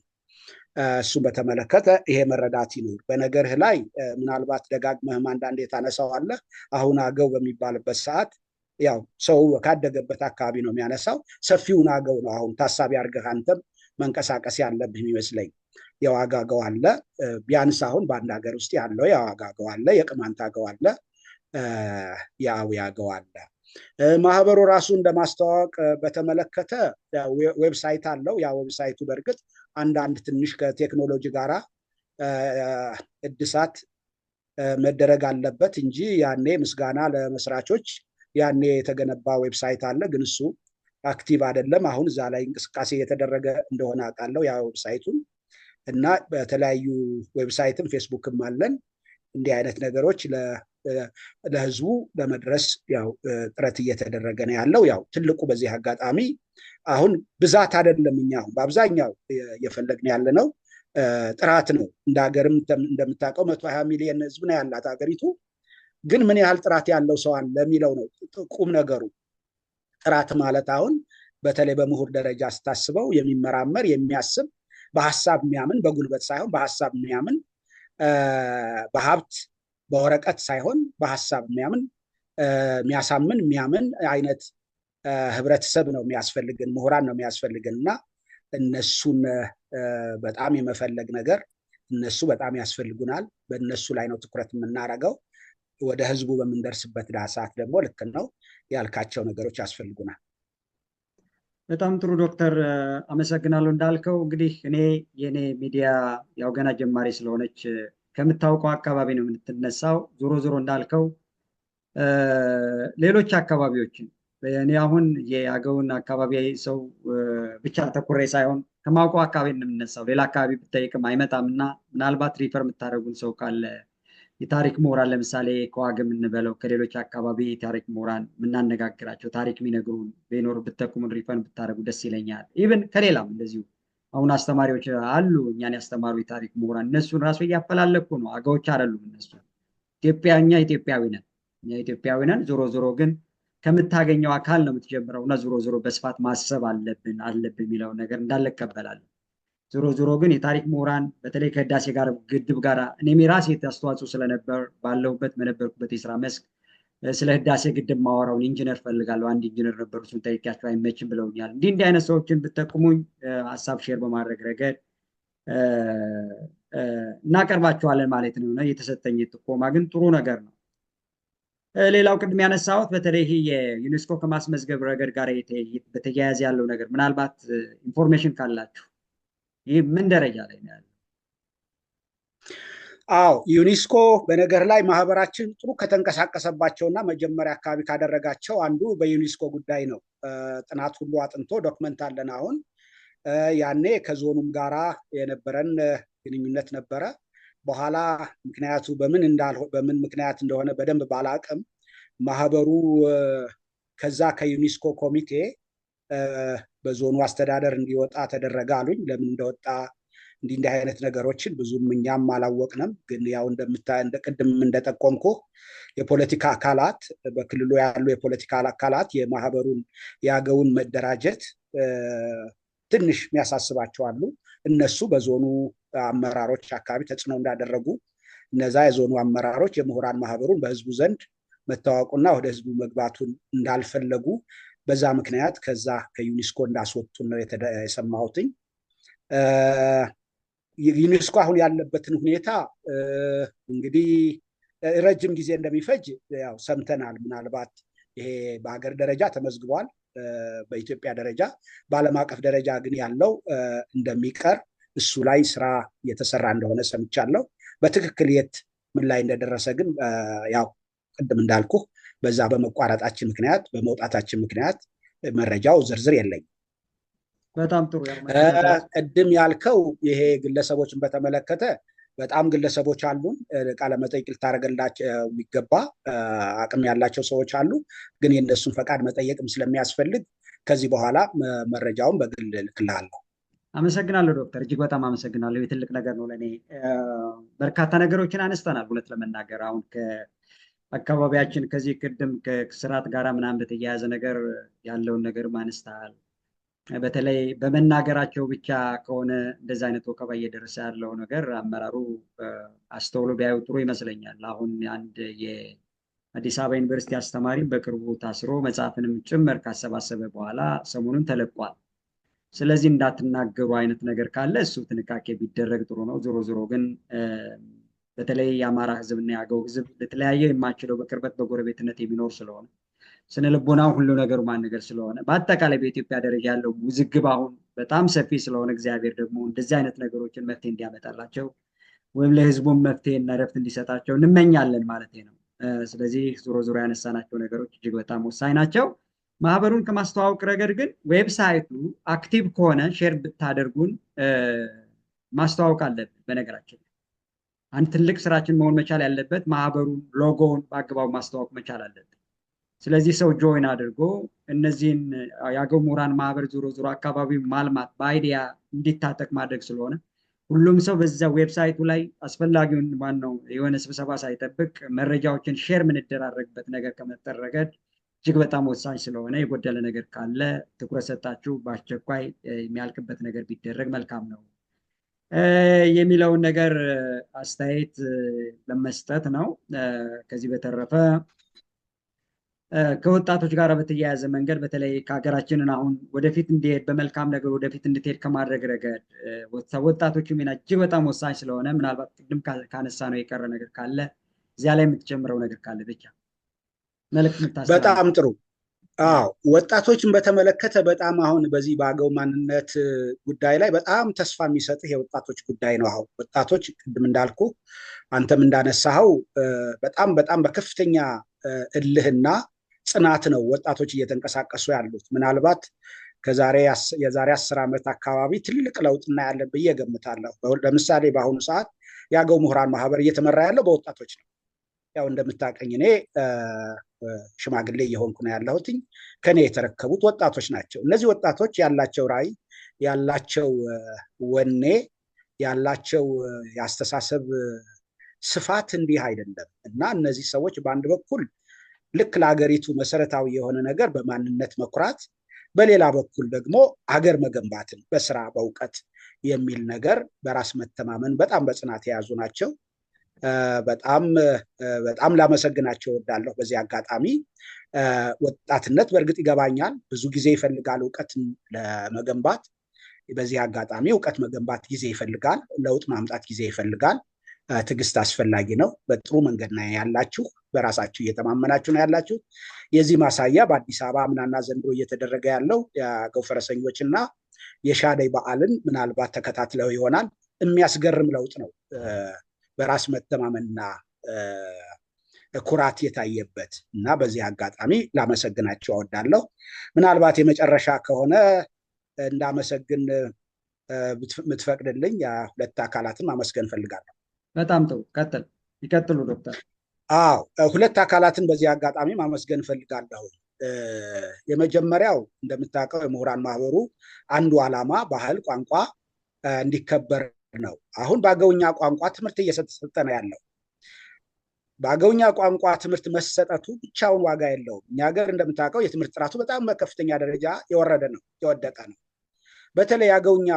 S2: እሱን በተመለከተ ይሄ መረዳት ይኖር። በነገርህ ላይ ምናልባት ደጋግመህም አንዳንዴ ታነሳዋለህ። አሁን አገው በሚባልበት ሰዓት ያው ሰው ካደገበት አካባቢ ነው የሚያነሳው። ሰፊውን አገው ነው አሁን ታሳቢ አድርገህ አንተም መንቀሳቀስ ያለብህ ይመስለኝ። የዋጋ አገው አለ፣ ቢያንስ አሁን በአንድ ሀገር ውስጥ ያለው የዋጋ አገው አለ፣ የቅማንት አገው አለ፣ የአዊ አገው አለ። ማህበሩ ራሱ እንደማስተዋወቅ በተመለከተ ዌብሳይት አለው። ያ ዌብሳይቱ በእርግጥ አንዳንድ ትንሽ ከቴክኖሎጂ ጋራ እድሳት መደረግ አለበት እንጂ ያኔ ምስጋና ለመስራቾች ያኔ የተገነባ ዌብሳይት አለ፣ ግን እሱ አክቲቭ አይደለም። አሁን እዛ ላይ እንቅስቃሴ እየተደረገ እንደሆነ አውቃለሁ ያ ዌብሳይቱን እና በተለያዩ ዌብሳይትም ፌስቡክም አለን። እንዲህ አይነት ነገሮች ለህዝቡ ለመድረስ ያው ጥረት እየተደረገ ነው ያለው። ያው ትልቁ በዚህ አጋጣሚ አሁን ብዛት አይደለም፣ እኛ አሁን በአብዛኛው እየፈለግን ያለ ነው ጥራት ነው። እንደ ሀገርም እንደምታውቀው 120 ሚሊዮን ህዝብ ነው ያላት ሀገሪቱ። ግን ምን ያህል ጥራት ያለው ሰው አለ የሚለው ነው ቁም ነገሩ። ጥራት ማለት አሁን በተለይ በምሁር ደረጃ ስታስበው የሚመራመር የሚያስብ፣ በሀሳብ የሚያምን፣ በጉልበት ሳይሆን በሀሳብ የሚያምን፣ በሀብት በወረቀት ሳይሆን በሀሳብ የሚያምን የሚያሳምን የሚያምን አይነት ህብረተሰብ ነው የሚያስፈልግን፣ ምሁራን ነው የሚያስፈልግን እና እነሱን በጣም የመፈለግ ነገር እነሱ በጣም ያስፈልጉናል። በእነሱ ላይ ነው ትኩረት የምናደርገው። ወደ ህዝቡ በምንደርስበት ሰዓት ደግሞ ልክ ነው ያልካቸው ነገሮች ያስፈልጉናል።
S1: በጣም ጥሩ ዶክተር፣ አመሰግናለሁ። እንዳልከው እንግዲህ የኔ ሚዲያ ያው ገና ጀማሪ ስለሆነች ከምታውቀው አካባቢ ነው የምትነሳው። ዞሮ ዞሮ እንዳልከው ሌሎች አካባቢዎችን እኔ አሁን የአገውን አካባቢ ሰው ብቻ ተኩሬ ሳይሆን ከማውቀው አካባቢ ነው የምነሳው። ሌላ አካባቢ ብጠይቅም አይመጣም እና ምናልባት ሪፈር የምታደርጉን ሰው ካለ የታሪክ ምሁራን ለምሳሌ ከዋግም የምንበለው ከሌሎች አካባቢ የታሪክ ምሁራን የምናነጋግራቸው ታሪክ የሚነግሩን ቢኖር ብትጠቁሙን ሪፈር ብታደርጉ ደስ ይለኛል። ኢቭን ከሌላም እንደዚሁ አሁን አስተማሪዎች አሉ እኛን ያስተማሩ የታሪክ ምሁራን፣ እነሱን ራሱ እያፈላለኩ ነው። አገዎች አይደሉም እነሱ። እኛ ኢትዮጵያዊ ነን፣ እኛ ኢትዮጵያዊ ነን። ዞሮ ዞሮ ግን ከምታገኘው አካል ነው የምትጀምረው እና ዞሮ ዞሮ በስፋት ማሰብ አለብን የሚለውን ነገር እንዳለ እቀበላለሁ። ዞሮ ዞሮ ግን የታሪክ ምሁራን በተለይ ከህዳሴ ጋር ግድብ ጋር እኔም የራሴ አስተዋጽኦ ስለነበር በነበርኩበት የስራ መስክ ስለ ህዳሴ ግድብ ማወራውን ኢንጂነር ፈልጋለሁ። አንድ ኢንጂነር ነበሩ፣ እሱን ጠይቄያቸው አይመችም ብለውኛል። እንዲህ አይነት ሰዎችን ብትጠቁሙኝ ሀሳብ ሼር በማድረግ ረገድ እናቀርባቸዋለን ማለት ነው። የተሰጠኝ ጥቆማ ግን ጥሩ ነገር ነው። ሌላው ቅድም ያነሳሁት በተለይ የዩኔስኮ ከማስመዝገብ ረገድ ጋር በተያያዘ ያለው ነገር ምናልባት ኢንፎርሜሽን ካላችሁ ይህ ምን ደረጃ ላይ ነው ያለው?
S2: አዎ ዩኔስኮ በነገር ላይ ማህበራችን ጥሩ ከተንቀሳቀሰባቸውና መጀመሪያ አካባቢ ካደረጋቸው አንዱ በዩኔስኮ ጉዳይ ነው። ጥናት ሁሉ አጥንቶ ዶክመንት አለን። አሁን ያኔ ከዞኑም ጋራ የነበረን ግንኙነት ነበረ። በኋላ ምክንያቱ በምን ምክንያት እንደሆነ በደንብ ባላቅም ማህበሩ ከዛ ከዩኔስኮ ኮሚቴ በዞኑ አስተዳደር እንዲወጣ ተደረገ አሉኝ። ለምን እንደወጣ እንዲህ አይነት ነገሮችን ብዙም እኛም አላወቅንም። ግን ያው ቅድም እንደጠቆምኩ የፖለቲካ አካላት በክልሉ ያሉ የፖለቲካ አካላት የማህበሩን የአገውን መደራጀት ትንሽ የሚያሳስባቸው አሉ። እነሱ በዞኑ አመራሮች አካባቢ ተጽዕኖ እንዳደረጉ እነዛ የዞኑ አመራሮች የምሁራን ማህበሩን በህዝቡ ዘንድ መታወቁና ወደ ህዝቡ መግባቱን እንዳልፈለጉ በዛ ምክንያት ከዛ ከዩኔስኮ እንዳስወጡን ነው የሰማሁትኝ። ዩኔስኮ አሁን ያለበትን ሁኔታ እንግዲህ ረጅም ጊዜ እንደሚፈጅ ያው ሰምተናል። ምናልባት ይሄ በሀገር ደረጃ ተመዝግቧል፣ በኢትዮጵያ ደረጃ በዓለም አቀፍ ደረጃ ግን ያለው እንደሚቀር እሱ ላይ ስራ እየተሰራ እንደሆነ ሰምቻለሁ። በትክክል የት ምን ላይ እንደደረሰ ግን ያው ቅድም እንዳልኩ በዛ በመቋረጣችን ምክንያት በመውጣታችን ምክንያት መረጃው ዝርዝር የለኝም።
S1: በጣም ጥሩ።
S2: ቅድም ያልከው ይሄ ግለሰቦችን በተመለከተ በጣም ግለሰቦች አሉን ቃለመጠይቅ ልታደርግላቸው የሚገባ አቅም ያላቸው ሰዎች አሉ። ግን የእነሱን ፈቃድ መጠየቅም ስለሚያስፈልግ ከዚህ በኋላ መረጃውን በግል ልክልሃለሁ።
S1: አመሰግናለሁ ዶክተር፣ እጅግ በጣም አመሰግናለሁ። የትልቅ ነገር ነው ለእኔ። በርካታ ነገሮችን አነስተናል። እውነት ለመናገር አሁን ከአካባቢያችን ከዚህ ቅድም ከስርዓት ጋር ምናምን በተያያዘ ነገር ያለውን ነገር አንስተሃል። በተለይ በመናገራቸው ብቻ ከሆነ እንደዚህ አይነት ወከባ እየደረሰ ያለው ነገር አመራሩ አስተውሎ ቢያዩ ጥሩ ይመስለኛል። አሁን አንድ የአዲስ አበባ ዩኒቨርሲቲ አስተማሪ በቅርቡ ታስሮ መጽሐፍንም ጭምር ካሰባሰበ በኋላ ሰሞኑን ተለቋል። ስለዚህ እንዳትናገሩ አይነት ነገር ካለ እሱ ጥንቃቄ ቢደረግ ጥሩ ነው። ዞሮ ዞሮ ግን በተለይ የአማራ ህዝብና የአገው ህዝብ ለተለያየ የማችለው በቅርበት በጎረቤትነት የሚኖር ስለሆነ ስነ ልቦናው ሁሉ ነገሩ ነገር ስለሆነ በአጠቃላይ በኢትዮጵያ ደረጃ ያለው ውዝግብ አሁን በጣም ሰፊ ስለሆነ እግዚአብሔር ደግሞ እንደዚህ አይነት ነገሮችን መፍትሄ እንዲያመጣላቸው ወይም ለህዝቡም መፍትሄ እና ረፍት እንዲሰጣቸው እንመኛለን ማለት ነው። ስለዚህ ዞሮ ዞሮ ያነሳናቸው ነገሮች እጅግ በጣም ወሳኝ ናቸው። ማህበሩን ከማስተዋወቅ ረገድ ግን ዌብሳይቱ አክቲቭ ከሆነ ሼር ብታደርጉን ማስተዋወቅ አለብን። በነገራችን አንድ ትልቅ ስራችን መሆን መቻል ያለበት ማህበሩን ሎጎውን በአግባቡ ማስተዋወቅ መቻል አለብን። ስለዚህ ሰው ጆይን አድርጎ እነዚህን የአገው ምሁራን ማህበር ዞሮ ዞሮ አካባቢ ማልማት በአይዲያ እንዲታጠቅ ማድረግ ስለሆነ ሁሉም ሰው በዛ ዌብሳይቱ ላይ አስፈላጊውን ዋናው የሆነ ስብሰባ ሳይጠብቅ መረጃዎችን ሼር የምንደራረግበት ነገር ከመፍጠር ረገድ እጅግ በጣም ወሳኝ ስለሆነ የጎደለ ነገር ካለ ትኩረት ሰጣችሁ በአስቸኳይ የሚያልቅበት ነገር ቢደረግ መልካም ነው የሚለውን ነገር አስተያየት ለመስጠት ነው። ከዚህ በተረፈ ከወጣቶች ጋር በተያያዘ መንገድ በተለይ ከሀገራችንን አሁን ወደፊት እንዲሄድ በመልካም ነገር ወደፊት እንድትሄድ ከማድረግ ረገድ ወጣቶቹ ሚና እጅግ በጣም ወሳኝ ስለሆነ ምናልባት ቅድም ካነሳ ነው የቀረ ነገር ካለ እዚያ ላይ የምትጨምረው ነገር ካለ ብቻ መልዕክት የምታስተላልፍ።
S2: በጣም ጥሩ። አዎ ወጣቶችን በተመለከተ በጣም አሁን በዚህ በአገው ማንነት ጉዳይ ላይ በጣም ተስፋ የሚሰጥህ የወጣቶች ጉዳይ ነው። አሁን ወጣቶች ቅድም እንዳልኩ አንተም እንዳነሳኸው በጣም በጣም በከፍተኛ እልህና ጽናት ነው ወጣቶች እየተንቀሳቀሱ ያሉት። ምናልባት የዛሬ 10 ዓመት አካባቢ ትልቅ ለውጥ እናያለን ብዬ እገምታለሁ። ለምሳሌ በአሁኑ ሰዓት የአገው ምሁራን ማህበር እየተመራ ያለው በወጣቶች ነው። ያው እንደምታውቀኝ እኔ ሽማግሌ እየሆንኩ ነው ያለሁትኝ። ከኔ የተረከቡት ወጣቶች ናቸው። እነዚህ ወጣቶች ያላቸው ራዕይ፣ ያላቸው ወኔ፣ ያላቸው የአስተሳሰብ ስፋት እንዲህ አይደለም እና እነዚህ ሰዎች በአንድ በኩል ልክ ለሀገሪቱ መሰረታዊ የሆነ ነገር በማንነት መኩራት፣ በሌላ በኩል ደግሞ ሀገር መገንባትን በስራ በእውቀት የሚል ነገር በራስ መተማመን በጣም በጽናት የያዙ ናቸው። በጣም ላመሰግናቸው እወዳለሁ። በዚህ አጋጣሚ ወጣትነት በእርግጥ ይገባኛል ብዙ ጊዜ ይፈልጋል እውቀትን ለመገንባት። በዚህ አጋጣሚ እውቀት መገንባት ጊዜ ይፈልጋል፣ ለውጥ ማምጣት ጊዜ ይፈልጋል። ትዕግስት አስፈላጊ ነው። በጥሩ መንገድ ነው ያላችሁ፣ በራሳችሁ እየተማመናችሁ ነው ያላችሁ። የዚህ ማሳያ በአዲስ አበባ አምናና ዘንድሮ እየተደረገ ያለው የአገው ፈረሰኞች እና የሻደይ በዓልን ምናልባት ተከታትለው ይሆናል። የሚያስገርም ለውጥ ነው። በራስ መተማመንና ኩራት የታየበት እና በዚህ አጋጣሚ ላመሰግናቸው እወዳለሁ። ምናልባት የመጨረሻ ከሆነ እንዳመሰግን የምትፈቅድልኝ ሁለት አካላትን ማመስገን ፈልጋለሁ።
S1: በጣም ጥሩ፣ ይቀጥሉ ዶክተር።
S2: አዎ ሁለት አካላትን በዚህ አጋጣሚ ማመስገን ፈልጋለሁ። የመጀመሪያው እንደምታውቀው የምሁራን ማህበሩ አንዱ ዓላማ ባህል፣ ቋንቋ እንዲከበር ነው። አሁን በአገውኛ ቋንቋ ትምህርት እየሰጠ ነው ያለው። በአገውኛ ቋንቋ ትምህርት መሰጠቱ ብቻውን ዋጋ የለውም። እኛ ሀገር እንደምታውቀው የትምህርት ጥራቱ በጣም በከፍተኛ ደረጃ የወረደ ነው፣ የወደቀ ነው። በተለይ የአገውኛ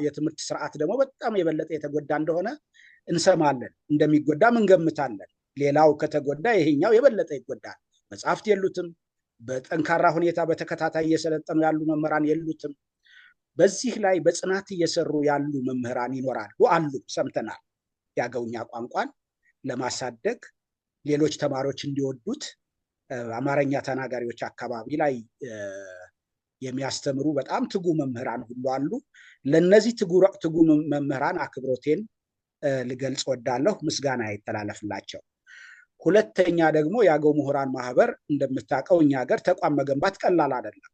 S2: የትምህርት ስርዓት ደግሞ በጣም የበለጠ የተጎዳ እንደሆነ እንሰማለን፣ እንደሚጎዳም እንገምታለን። ሌላው ከተጎዳ ይሄኛው የበለጠ ይጎዳል። መጽሐፍት የሉትም። በጠንካራ ሁኔታ በተከታታይ እየሰለጠኑ ያሉ መምህራን የሉትም። በዚህ ላይ በጽናት እየሰሩ ያሉ መምህራን ይኖራሉ አሉ፣ ሰምተናል። የአገውኛ ቋንቋን ለማሳደግ ሌሎች ተማሪዎች እንዲወዱት አማርኛ ተናጋሪዎች አካባቢ ላይ የሚያስተምሩ በጣም ትጉ መምህራን ሁሉ አሉ። ለነዚህ ትጉ መምህራን አክብሮቴን ልገልጽ ወዳለሁ፣ ምስጋና ይተላለፍላቸው። ሁለተኛ ደግሞ የአገው ምሁራን ማህበር እንደምታውቀው እኛ ሀገር ተቋም መገንባት ቀላል አይደለም።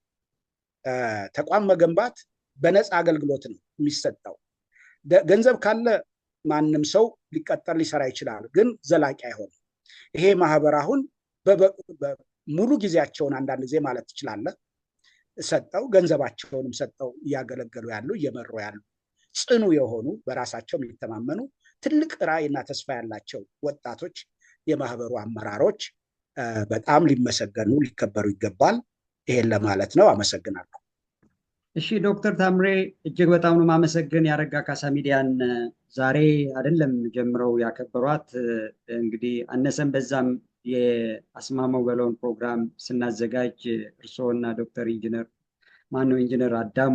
S2: ተቋም መገንባት በነፃ አገልግሎት ነው የሚሰጠው። ገንዘብ ካለ ማንም ሰው ሊቀጠር ሊሰራ ይችላል፣ ግን ዘላቂ አይሆንም። ይሄ ማህበር አሁን ሙሉ ጊዜያቸውን አንዳንድ ጊዜ ማለት ትችላለህ ሰጠው፣ ገንዘባቸውንም ሰጠው እያገለገሉ ያሉ እየመሩ ያሉ ጽኑ የሆኑ በራሳቸው የሚተማመኑ ትልቅ ራዕይና ተስፋ ያላቸው ወጣቶች የማህበሩ አመራሮች በጣም ሊመሰገኑ ሊከበሩ ይገባል። ይሄን ለማለት ነው። አመሰግናለሁ።
S1: እሺ ዶክተር ታምሬ እጅግ በጣም ነው ማመሰግን። ያረጋ ካሳ ሚዲያን ዛሬ አይደለም ጀምረው ያከበሯት። እንግዲህ አነሰም በዛም የአስማማው በለውን ፕሮግራም ስናዘጋጅ እርስዎና ዶክተር ኢንጂነር አዳሙ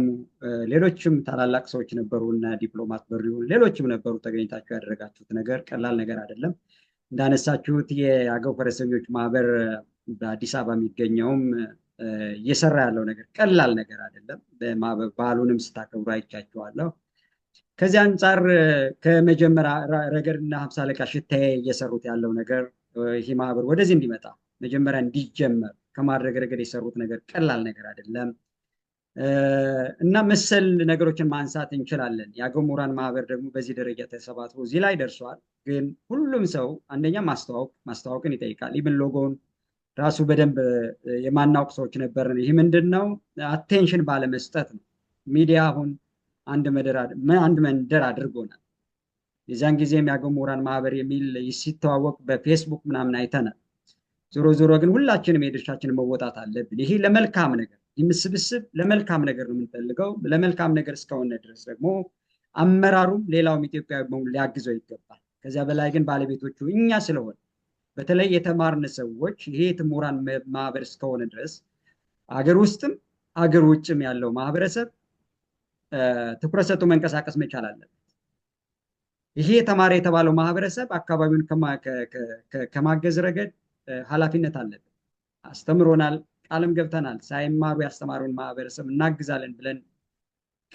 S1: ሌሎችም ታላላቅ ሰዎች ነበሩ እና ዲፕሎማት በሪሁን ሌሎችም ነበሩ። ተገኝታችሁ ያደረጋችሁት ነገር ቀላል ነገር አይደለም። እንዳነሳችሁት የአገው ፈረሰኞች ማህበር በአዲስ አበባ የሚገኘውም እየሰራ ያለው ነገር ቀላል ነገር አይደለም። በዓሉንም ስታከብሩ አይቻችኋለሁ። ከዚህ አንጻር ከመጀመሪያ ረገድና 50 አለቃ ሽታዬ እየሰሩት ያለው ነገር ይህ ማህበር ወደዚህ እንዲመጣ መጀመሪያ እንዲጀመር ከማድረግ ረገድ የሰሩት ነገር ቀላል ነገር አይደለም እና መሰል ነገሮችን ማንሳት እንችላለን። የአገው ምሁራን ማህበር ደግሞ በዚህ ደረጃ ተሰባስቦ እዚህ ላይ ደርሷል። ግን ሁሉም ሰው አንደኛ ማስተዋወቅን ይጠይቃል። ኢቭን ሎጎውን ራሱ በደንብ የማናውቅ ሰዎች ነበርን። ይህ ምንድን ነው? አቴንሽን ባለመስጠት ነው። ሚዲያ አሁን አንድ መንደር አድርጎናል። የዚያን ጊዜም የአገው ምሁራን ማህበር የሚል ሲተዋወቅ በፌስቡክ ምናምን አይተናል። ዞሮ ዞሮ ግን ሁላችንም የድርሻችንን መወጣት አለብን። ይሄ ለመልካም ነገር ስብስብ ለመልካም ነገር ነው የምንፈልገው። ለመልካም ነገር እስከሆነ ድረስ ደግሞ አመራሩም ሌላውም ኢትዮጵያዊ ሊያግዘው ይገባል። ከዚያ በላይ ግን ባለቤቶቹ እኛ ስለሆነ በተለይ የተማርን ሰዎች ይሄ ምሁራን ማህበር እስከሆነ ድረስ አገር ውስጥም አገር ውጭም ያለው ማህበረሰብ ትኩረት ሰጥቶ መንቀሳቀስ መቻል አለበት። ይሄ የተማረ የተባለው ማህበረሰብ አካባቢውን ከማገዝ ረገድ ኃላፊነት አለበት። አስተምሮናል፣ ቃልም ገብተናል። ሳይማሩ ያስተማሩን ማህበረሰብ እናግዛለን ብለን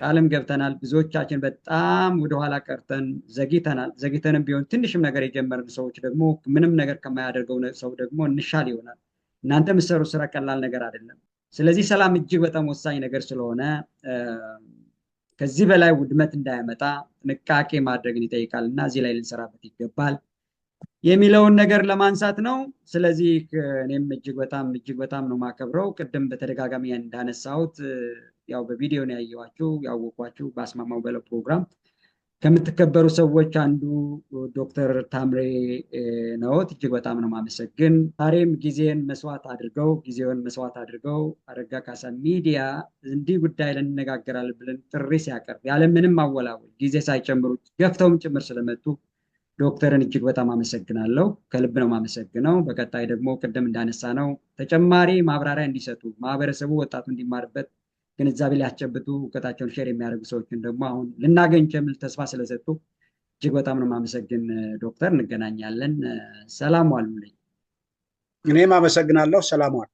S1: ቃልም ገብተናል። ብዙዎቻችን በጣም ወደኋላ ቀርተን ዘግይተናል። ዘግይተንም ቢሆን ትንሽም ነገር የጀመርን ሰዎች ደግሞ ምንም ነገር ከማያደርገው ሰው ደግሞ እንሻል ይሆናል። እናንተ የምትሰሩ ስራ ቀላል ነገር አይደለም። ስለዚህ ሰላም እጅግ በጣም ወሳኝ ነገር ስለሆነ ከዚህ በላይ ውድመት እንዳያመጣ ጥንቃቄ ማድረግን ይጠይቃል እና እዚህ ላይ ልንሰራበት ይገባል የሚለውን ነገር ለማንሳት ነው። ስለዚህ እኔም እጅግ በጣም ነው ማከብረው። ቅድም በተደጋጋሚ እንዳነሳሁት ያው በቪዲዮ ነው ያየኋችሁ ያወቋችሁ በአስማማው በለው ፕሮግራም ከምትከበሩ ሰዎች አንዱ ዶክተር ታምሬ ነዎት። እጅግ በጣም ነው ማመሰግን። ዛሬም ጊዜውን መስዋዕት አድርገው አረጋ ካሳ ሚዲያ እንዲህ ጉዳይ ልንነጋገራለን ብለን ጥሪ ሲያቀርብ ያለምንም ማወላወል ጊዜ ሳይጨምሩ ገፍተውም ጭምር ስለመጡ ዶክተርን እጅግ በጣም አመሰግናለሁ። ከልብ ነው ማመሰግነው። በቀጣይ ደግሞ ቅድም እንዳነሳ ነው ተጨማሪ ማብራሪያ እንዲሰጡ ማህበረሰቡ ወጣቱ እንዲማርበት ግንዛቤ ሊያስጨብጡ እውቀታቸውን ሼር የሚያደርጉ ሰዎችን ደግሞ አሁን ልናገኝ ጀምል ተስፋ ስለሰጡ እጅግ በጣም ነው ማመሰግን ዶክተር። እንገናኛለን። ሰላም ዋሉልኝ።
S2: እኔም አመሰግናለሁ። ሰላም ዋሉ።